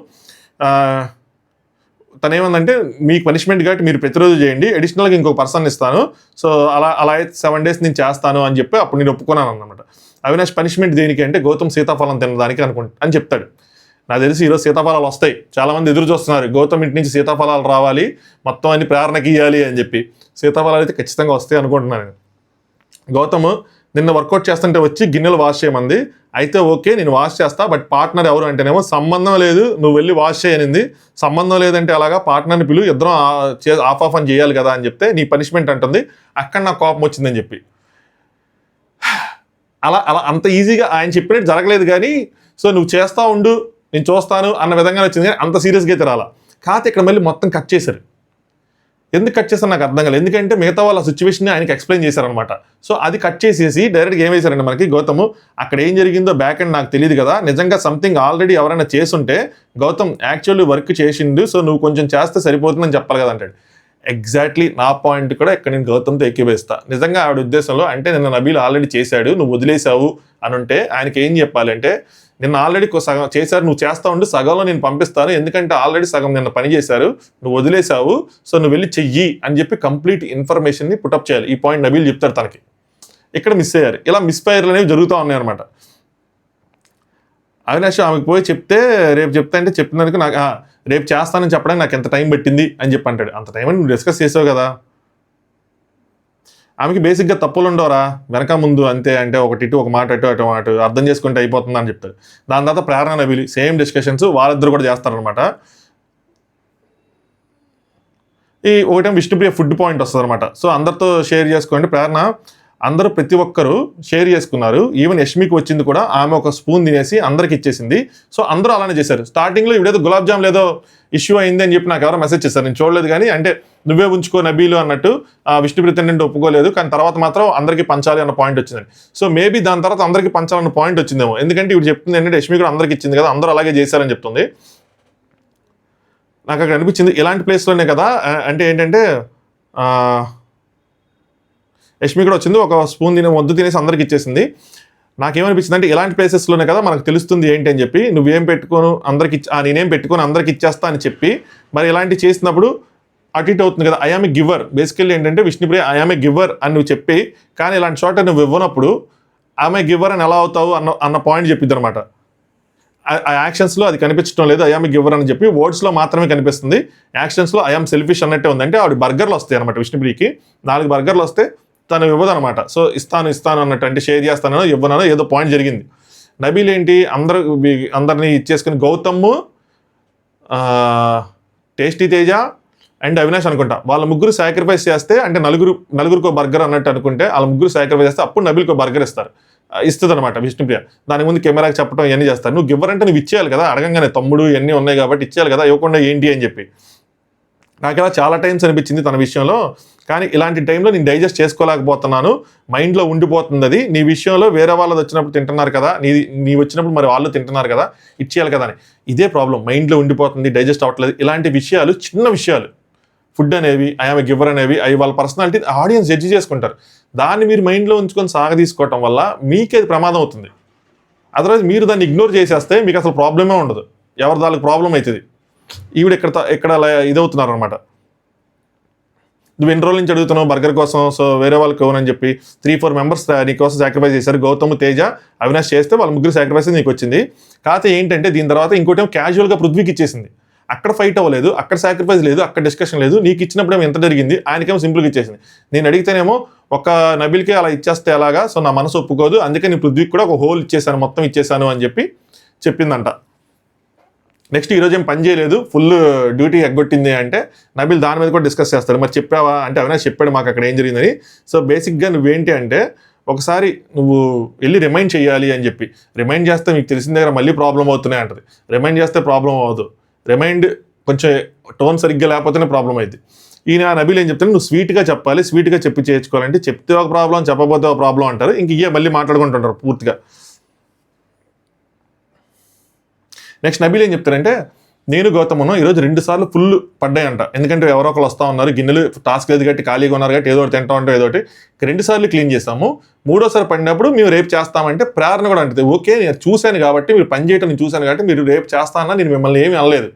తనేమందంటే మీకు పనిష్మెంట్ కాబట్టి మీరు ప్రతిరోజు చేయండి, అడిషనల్గా ఇంకొక పర్సన్ ఇస్తాను, సో అలా అయితే 7 days నేను చేస్తాను అని చెప్పి అప్పుడు నేను ఒప్పుకున్నాను అన్నమాట. అవినాష్ పనిష్మెంట్ దేనికి అంటే గౌతమ్ సీతాఫలం తినడానికి అని చెప్తాడు. నాకు తెలిసి ఈరోజు సీతాఫలాలు వస్తాయి, చాలామంది ఎదురు చూస్తున్నారు గౌతమ్ ఇంటి నుంచి సీతాఫలాలు రావాలి మొత్తం అన్ని ప్రేరణకి ఇవ్వాలి అని చెప్పి. సీతాఫలాలు అయితే ఖచ్చితంగా వస్తాయి అనుకుంటున్నాను. గౌతమ్ నిన్న వర్కౌట్ చేస్తుంటే వచ్చి గిన్నెలు వాష్ చేయమంది, అయితే ఓకే నేను వాష్ చేస్తా, బట్ పార్ట్నర్ ఎవరు అంటేనేమో సంబంధం లేదు నువ్వు వెళ్ళి వాష్ చేయనింది, సంబంధం లేదంటే అలాగా పార్ట్నర్ని పిలువు ఇద్దరం ఆఫ్ అని చేయాలి కదా అని చెప్తే నీ పనిష్మెంట్ అంటుంది, అక్కడ నాకు కోపం వచ్చిందని చెప్పి. అలా అంత ఈజీగా ఆయన చెప్పినట్టు జరగలేదు కానీ, సో నువ్వు చేస్తా ఉండు నేను చూస్తాను అన్న విధంగా వచ్చింది కానీ అంత సీరియస్గా అయితే రాలా. కాకపోతే ఇక్కడ మళ్ళీ మొత్తం కట్ చేశారు. ఎందుకు కట్ చేశారు నాకు అర్థం కాలేదు, ఎందుకంటే మిగతా వాళ్ళ సిచ్యువేషన్ ఆయనకి ఎక్స్ప్లెయిన్ చేశారనమాట. సో అది కట్ చేసేసి డైరెక్ట్గా ఏం వేశారంటే మనకి గౌతమ్ అక్కడ ఏం జరిగిందో బ్యాక్ అండ్ నాకు తెలియదు కదా, నిజంగా సంథింగ్ ఆల్రెడీ ఎవరైనా చేసుంటే గౌతమ్ యాక్చువల్లీ వర్క్ చేసిండు, సో నువ్వు కొంచెం చేస్తే సరిపోతుందని చెప్పాలి కదా అంటాడు. ఎగ్జాక్ట్లీ నా పాయింట్ కూడా ఇక్కడ నేను గౌతమ్తో ఎక్కివేస్తా. నిజంగా ఆవిడ ఉద్దేశంలో అంటే నిన్న నబీల్ ఆల్రెడీ చేశాడు నువ్వు వదిలేసావు అని ఉంటే ఆయనకి ఏం చెప్పాలి అంటే, నిన్న ఆల్రెడీ సగం చేశారు నువ్వు చేస్తా ఉండి సగంలో నేను పంపిస్తాను, ఎందుకంటే ఆల్రెడీ సగం నిన్న పని చేశారు నువ్వు వదిలేసావు, సో నువ్వు వెళ్ళి చెయ్యి అని చెప్పి కంప్లీట్ ఇన్ఫర్మేషన్ని పుటప్ చేయాలి. ఈ పాయింట్ నబీల్ చెప్తారు తనకి. ఇక్కడ మిస్ అయ్యారు. ఇలా మిస్ఫైర్లు అనేవి జరుగుతూ ఉన్నాయి అనమాట. అవినాష్ ఆమెకు పోయి చెప్తే రేపు చెప్తా అంటే చెప్పినందుకు నాకు రేపు చేస్తానని చెప్పడానికి నాకు ఎంత టైం పట్టింది అని చెప్పి అంటాడు. అంత టైం అని నువ్వు డిస్కస్ చేసావు కదా. ఆమెకి బేసిక్గా తప్పులు ఉండవరా వెనక ముందు అంతే, అంటే ఒకటి ఇటు ఒక మాట అటు అర్థం చేసుకుంటే అయిపోతుంది అని చెప్తాడు. దాని తర్వాత ప్రేరణ నబీల్ సేమ్ డిస్కషన్స్ వాళ్ళిద్దరు కూడా చేస్తారనమాట. ఈ ఒకటేమో విష్ణుప్రియ ఫుడ్ పాయింట్ వస్తుంది అనమాట. సో అందరితో షేర్ చేసుకోండి ప్రేరణ, అందరూ ప్రతి ఒక్కరు షేర్ చేసుకున్నారు, ఈవెన్ యష్మికి వచ్చింది కూడా, ఆమె ఒక స్పూన్ తినేసి అందరికి ఇచ్చేసింది. సో అందరూ అలానే చేశారు. స్టార్టింగ్లో ఇవిడేదో గులాబ్ జామ్ లేదో ఇష్యూ అయింది అని చెప్పి నాకు ఎవరో మెసేజ్ చేశారు, నేను చూడలేదు కానీ, అంటే నువ్వే ఉంచుకో నబీలు అన్నట్టు విష్ణుప్రియ తింటే ఒప్పుకోలేదు, కానీ తర్వాత మాత్రం అందరికీ పంచాలి అన్న పాయింట్ వచ్చింది. సో మేబీ దాని తర్వాత అందరికీ పంచాలన్న పాయింట్ వచ్చిందేమో, ఎందుకంటే ఇవి చెప్తుంది ఏంటంటే యష్మి కూడా అందరికి ఇచ్చింది కదా, అందరూ అలాగే చేశారని చెప్తుంది. నాకు అక్కడ అనిపించింది ఇలాంటి ప్లేస్లోనే కదా, అంటే ఏంటంటే యష్మి కూడా వచ్చింది ఒక స్పూన్ వద్దు తినేసి అందరికి ఇచ్చేసింది. నాకేమనిపించింది అంటే ఇలాంటి ప్లేసెస్లోనే కదా మనకు తెలుస్తుంది ఏంటి అని చెప్పి, నువ్వేం పెట్టుకోను అందరికి నేనేం పెట్టుకొని అందరికి ఇచ్చేస్తా అని చెప్పి మరి ఇలాంటి చేసినప్పుడు అటు ఇటు అవుతుంది కదా. ఐఆమ్ ఏ గివర్, బేసికల్లీ ఏంటంటే విష్ణుప్రియ ఐఆమ్ ఏ గివర్ అని నువ్వు చెప్పి, కానీ ఇలాంటి చోట నువ్వు ఇవ్వనప్పుడు ఆమె గివర్ అని ఎలా అవుతావు అన్న పాయింట్ చెప్పిద్ది అనమాట. ఆ యాక్షన్స్లో అది కనిపించడం లేదు, ఐఆమ్ ఏ గివర్ అని చెప్పి వర్డ్స్లో మాత్రమే కనిపిస్తుంది, యాక్షన్స్లో ఐఆమ్ సెల్ఫిష్ అన్నట్టే ఉంది. అంటే ఆవిడ బర్గర్లు వస్తాయి అనమాట, విష్ణుప్రియకి 4 బర్గర్లు వస్తే తను ఇవ్వదు అనమాట. సో ఇస్తాను అన్నట్టు, అంటే షేర్ చేస్తానో ఇవ్వనో ఏదో పాయింట్ జరిగింది. నబీల్ ఏంటి అందరినీ ఇచ్చేసుకుని గౌతమ్, టేస్టీ తేజ అండ్ అవినాష్ అనుకుంటా, వాళ్ళ ముగ్గురు సాక్రిఫైస్ చేస్తే, అంటే నలుగురికో బర్గర్ అన్నట్టు అనుకుంటే వాళ్ళ ముగ్గురు సాక్రిఫైస్ చేస్తే అప్పుడు నబీల్కో బర్గర్ ఇస్తుంది అనమాట విష్ణుప్రియ. దాని ముందు కెమెరాకి చెప్పడం ఇవన్నీ చేస్తారు. నువ్వు గివ్వర్ అంటే నువ్వు ఇచ్చేయాలి కదా, అడగంగానే తమ్ముడు ఇవన్నీ ఉన్నాయి కాబట్టి ఇచ్చేయాలి కదా, ఇవ్వకుండా ఏంటి అని చెప్పి. నాకు ఇలా చాలా టైమ్స్ అనిపించింది తన విషయంలో, కానీ ఇలాంటి టైంలో నేను డైజెస్ట్ చేసుకోలేకపోతున్నాను, మైండ్లో ఉండిపోతుంది అది. నీ విషయంలో వేరే వాళ్ళది వచ్చినప్పుడు తింటున్నారు కదా, నీ వచ్చినప్పుడు మరి వాళ్ళు తింటున్నారు కదా, ఇచ్చేయాలి కదా అని. ఇదే ప్రాబ్లం, మైండ్లో ఉండిపోతుంది, డైజెస్ట్ అవ్వట్లేదు. ఇలాంటి విషయాలు, చిన్న విషయాలు, ఫుడ్ అనేవి, ఐఆమ్ ఏ గివర్ అనేవి, అవి వాళ్ళ పర్సనాలిటీ ఆడియన్స్ జడ్జి చేసుకుంటారు. దాన్ని మీరు మైండ్లో ఉంచుకొని సాగదీసుకోవటం వల్ల మీకే ప్రమాదం అవుతుంది. అదర్వైజ్ మీరు దాన్ని ఇగ్నోర్ చేసేస్తే మీకు అసలు ప్రాబ్లమే ఉండదు, ఎవరి దానికి ప్రాబ్లం అవుతుంది. ఈవిడ ఇక్కడ ఇదవుతున్నారు అనమాట. నువ్వు ఎన్ని రోజుల నుంచి అడుగుతున్నావు బర్గర్ కోసం, సో వేరే వాళ్ళకి ఇవ్వనని చెప్పి 3-4 మెంబర్స్ నీకోసం సాక్రిఫైస్ చేశారు, గౌతమ్, తేజ, అవినాష్ చేస్తే వాళ్ళ ముగ్గురు సాక్రిఫైస్ నీకు వచ్చింది. కాకపోతే ఏంటంటే దీని తర్వాత ఇంకోటి క్యాజువల్గా పృథ్వీకి ఇచ్చేసింది. అక్కడ ఫైట్ అవ్వలేదు, అక్కడ సాక్రిఫైస్ లేదు, అక్కడ డిస్కషన్ లేదు. నీకు ఇచ్చినప్పుడేమో ఎంత జరిగింది, ఆయనకేమో సింపుల్గా ఇచ్చేసింది. నేను అడిగితేనేమో ఒక నబిల్కి అలా ఇచ్చేస్తే ఎలాగా, సో నా మనసు ఒప్పుకోదు, అందుకే నేను పృథ్వీకి కూడా ఒక హోల్ ఇచ్చేసాను, మొత్తం ఇచ్చేసాను అని చెప్పి చెప్పిందంట. నెక్స్ట్ ఈరోజు ఏం పని చేయలేదు, ఫుల్ డ్యూటీ ఎగ్గొట్టింది అంటే నబిల్ దాని మీద కూడా డిస్కస్ చేస్తాడు. మరి చెప్పావా అంటే అవినాష్ చెప్పాడు మాకు అక్కడ ఏం జరిగిందని. సో బేసిక్గా నువ్వేంటి అంటే ఒకసారి నువ్వు వెళ్ళి రిమైండ్ చేయాలి అని చెప్పి, రిమైండ్ చేస్తే మీకు తెలిసిన దగ్గర మళ్ళీ ప్రాబ్లం అవుతున్నాయి అంటది. రిమైండ్ చేస్తే ప్రాబ్లం అవ్వదు, రిమైండ్ కొంచెం టోన్ సరిగ్గా లేకపోతేనే ప్రాబ్లం అయింది. ఈయన నబిల్ ఏం చెప్తాను, నువ్వు స్వీట్గా చెప్పాలి, స్వీట్గా చెప్పి చేర్చుకోవాలంటే చెప్తే ఒక ప్రాబ్లం, చెప్పకపోతే ఒక ప్రాబ్లం అంటారు. ఇంక ఇవే మళ్ళీ మాట్లాడుకుంటుంటారు పూర్తిగా. నెక్స్ట్ నబిల్ ఏం చెప్తారంటే, నేను గౌతమ్ను ఈరోజు 2 సార్లు ఫుల్ పడ్డాయంట. ఎందుకంటే ఎవరో ఒకరు వస్తూ ఉన్నారు, గిన్నెలు టాస్క్ లేదు కాబట్టి ఖాళీగా ఉన్నారు కాబట్టి ఏదో ఒకటి తింటా ఉంటే ఏదో ఒకటి. 2 సార్లు క్లీన్ చేస్తాము, 3వసారి పడినప్పుడు మేము రేపు చేస్తామంటే ప్రేరణ కూడా అంటే ఓకే నేను చూశాను కాబట్టి, మీరు పని చేయటం నేను చూశాను కాబట్టి మీరు రేపు చేస్తానన్నా నేను మిమ్మల్ని ఏమీ అనలేదు,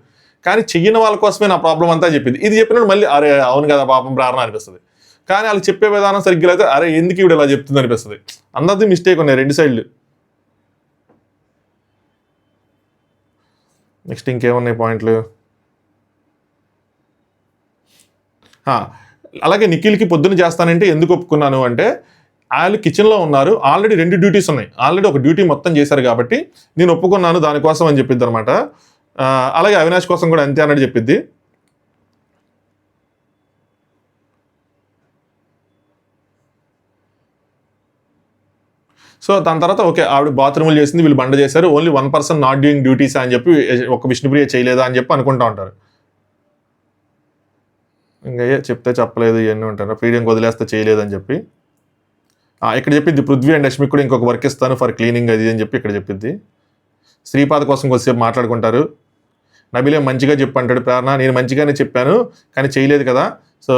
కానీ చెయ్యని వాళ్ళ కోసమే నా ప్రాబ్లం అంతా చెప్పింది. ఇది చెప్పినప్పుడు మళ్ళీ అరే అవును కదా పాపం ప్రేరణ అనిపిస్తుంది. కానీ వాళ్ళు చెప్పే విధానం సరిగ్గా అయితే అరే ఎందుకు ఇవిడ ఇలా చెప్తుంది అనిపిస్తుంది. అందరిది మిస్టేక్ ఉన్నాయి 2 సైడ్లు. నెక్స్ట్ ఇంకేమున్నాయి పాయింట్లు. అలాగే నిఖిల్కి పొద్దున్న చేస్తానంటే ఎందుకు ఒప్పుకున్నాను అంటే, వాళ్ళు కిచెన్లో ఉన్నారు, ఆల్రెడీ 2 డ్యూటీస్ ఉన్నాయి, ఆల్రెడీ ఒక డ్యూటీ మొత్తం చేశారు కాబట్టి నేను ఒప్పుకున్నాను దానికోసం అని చెప్పిద్ది అనమాట. అలాగే అవినాష్ కోసం కూడా అంతే అన్నట్టు చెప్పిద్ది. సో దాని తర్వాత ఓకే ఆవిడ బాత్రూములు చేసింది, వీళ్ళు బండ చేశారు, only 1 person not doing duties అని చెప్పి ఒక విష్ణుప్రియ చేయలేదా అని చెప్పి అనుకుంటా ఉంటారు. ఇంకా చెప్తే చెప్పలేదు ఇవన్నీ ఉంటారు, ఫ్రీడమ్ వదిలేస్తే చేయలేదని చెప్పి. ఇక్కడ చెప్పిద్ది పృథ్వీ అండ్ లక్ష్మి కూడా ఇంకొక వర్క్ ఇస్తాను ఫర్ క్లీనింగ్ అది అని చెప్పి ఇక్కడ చెప్పిద్ది. శ్రీపాద కోసం కొద్దిసేపు మాట్లాడుకుంటారు. నబిల్ మంచిగా చెప్పంటాడు, ప్రేరణ నేను మంచిగానే చెప్పాను కానీ చేయలేదు కదా, సో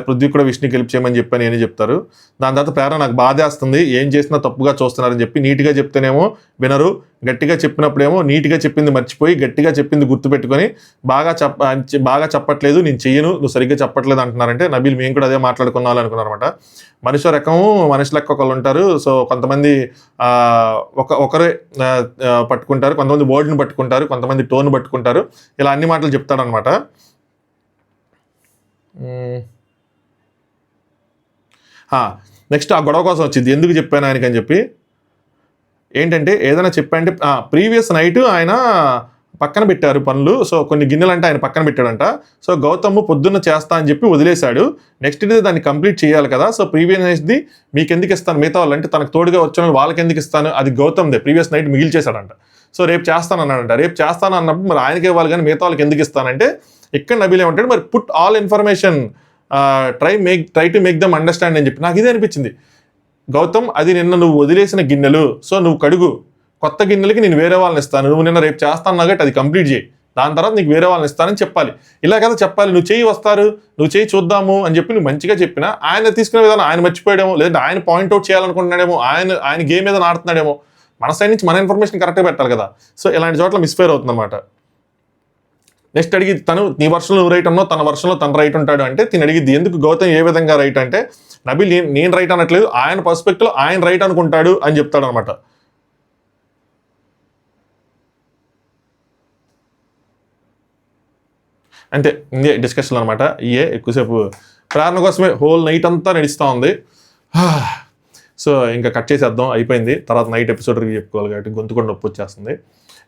పృథ్వీ కూడా విష్ణుకి హెల్ప్ చేయమని చెప్పని అని చెప్తారు. దాని తర్వాత ప్రేరణ నాకు బాధేస్తుంది, ఏం చేసినా తప్పుగా చూస్తున్నారని చెప్పి, నీట్గా చెప్తేనేమో వినరు, గట్టిగా చెప్పినప్పుడేమో నీట్గా చెప్పింది మర్చిపోయి గట్టిగా చెప్పింది గుర్తుపెట్టుకొని బాగా చెప్పట్లేదు, నేను చెయ్యను, నువ్వు సరిగ్గా చెప్పట్లేదు అంటున్నారంటే నబిల్ మేము కూడా అదే మాట్లాడుకున్నాను అనుకున్నారనమాట. మనిషి రకము మనిషి లెక్క ఒకళ్ళు ఉంటారు. సో కొంతమంది ఒకరే పట్టుకుంటారు, కొంతమంది వర్డ్ని పట్టుకుంటారు, కొంతమంది టోన్ పట్టుకుంటారు, ఇలా అన్ని మాటలు చెప్తాడనమాట. నెక్స్ట్ ఆ గొడవ కోసం వచ్చింది, ఎందుకు చెప్పాను ఆయనకి అని చెప్పి. ఏంటంటే ఏదైనా చెప్పంటే ప్రీవియస్ నైట్ ఆయన పక్కన పెట్టారు పనులు, సో కొన్ని గిన్నెలు అంటే ఆయన పక్కన పెట్టాడంట. సో గౌతమ్ పొద్దున్న చేస్తా అని చెప్పి వదిలేశాడు, నెక్స్ట్ డే దాన్ని కంప్లీట్ చేయాలి కదా, సో ప్రీవియస్ నైట్ది మీకు ఎందుకు ఇస్తాను, మిగతా వాళ్ళు అంటే తనకు తోడుగా వచ్చిన వాళ్ళకి ఎందుకు ఇస్తాను, అది గౌతమ్దే ప్రీవియస్ నైట్ మిగిల్చేశాడంట. సో రేపు చేస్తాను అన్నాడంట. రేపు చేస్తాను అన్నప్పుడు మరి ఆయనకి ఇవ్వాలి కానీ మిగతా వాళ్ళకి ఎందుకు ఇస్తానంటే, ఇక్కడ నబిల్ ఏమంటాడు, మరి put all information try to make them understand అని చెప్పి. నాకు ఇదే అనిపించింది, గౌతమ్ అది నిన్న నువ్వు వదిలేసిన గిన్నెలు, సో నువ్వు కడుగు, కొత్త గిన్నెలకి నేను వేరే వాళ్ళని ఇస్తాను, నువ్వు నిన్న రేపు చేస్తాను కాబట్టి అది కంప్లీట్ చేయి, దాని తర్వాత నీకు వేరే వాళ్ళని ఇస్తానని చెప్పాలి. ఇలా కదా చెప్పాలి, నువ్వు చేయి వస్తారు, నువ్వు చేయి చూద్దాము అని చెప్పి నువ్వు మంచిగా చెప్పినా ఆయన తీసుకునే విధానం ఆయన మర్చిపోయాడేమో, లేదంటే ఆయన పాయింట్అవుట్ చేయాలనుకుంటున్నాడేమో, ఆయన గేమ్ మీద ఆడుతున్నాడేమో. మన సైడ్ నుంచి మన ఇన్ఫర్మేషన్ కరెక్ట్గా పెట్టాలి కదా. సో ఇలాంటి చోట్ల మిస్ఫైర్ అవుతుంది అనమాట. నెక్స్ట్ అడిగి తను నీ వర్షంలో నువ్వు రైట్ అన్నావు, తన వర్షంలో తను రైట్ ఉంటాడు అంటే తిని అడిగిద్ది ఎందుకు గౌతమ్ ఏ విధంగా రైట్ అంటే, నబిల్ నేను రైట్ అనట్లేదు, ఆయన పర్స్పెక్టివ్లో ఆయన రైట్ అనుకుంటాడు అని చెప్తాడు అనమాట. అంతే, ఇంకే డిస్కషన్ అనమాట. ఇయే ఎక్కువసేపు ప్రేరణ కోసమే హోల్ నైట్ అంతా నడుస్తూ ఉంది. సో ఇంకా కట్ చేసేద్దాం, అయిపోయింది. తర్వాత నైట్ ఎపిసోడ్ రివ్యూ చెప్పుకోవాలి కాబట్టి గొంతు కూడా నొప్పి వచ్చేస్తుంది.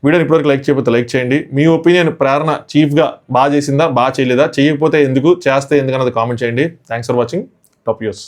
వీడియోని ఇప్పటివరకు లైక్ చేయకపోతే లైక్ చేయండి. మీ ఒపీనియన్ ప్రేరణ చీఫ్గా బాగా చేసిందా, బాగా చేయలేదా, చేయకపోతే ఎందుకు, చేస్తే ఎందుకు అన్నది కామెంట్ చేయండి. Thanks for watching top news.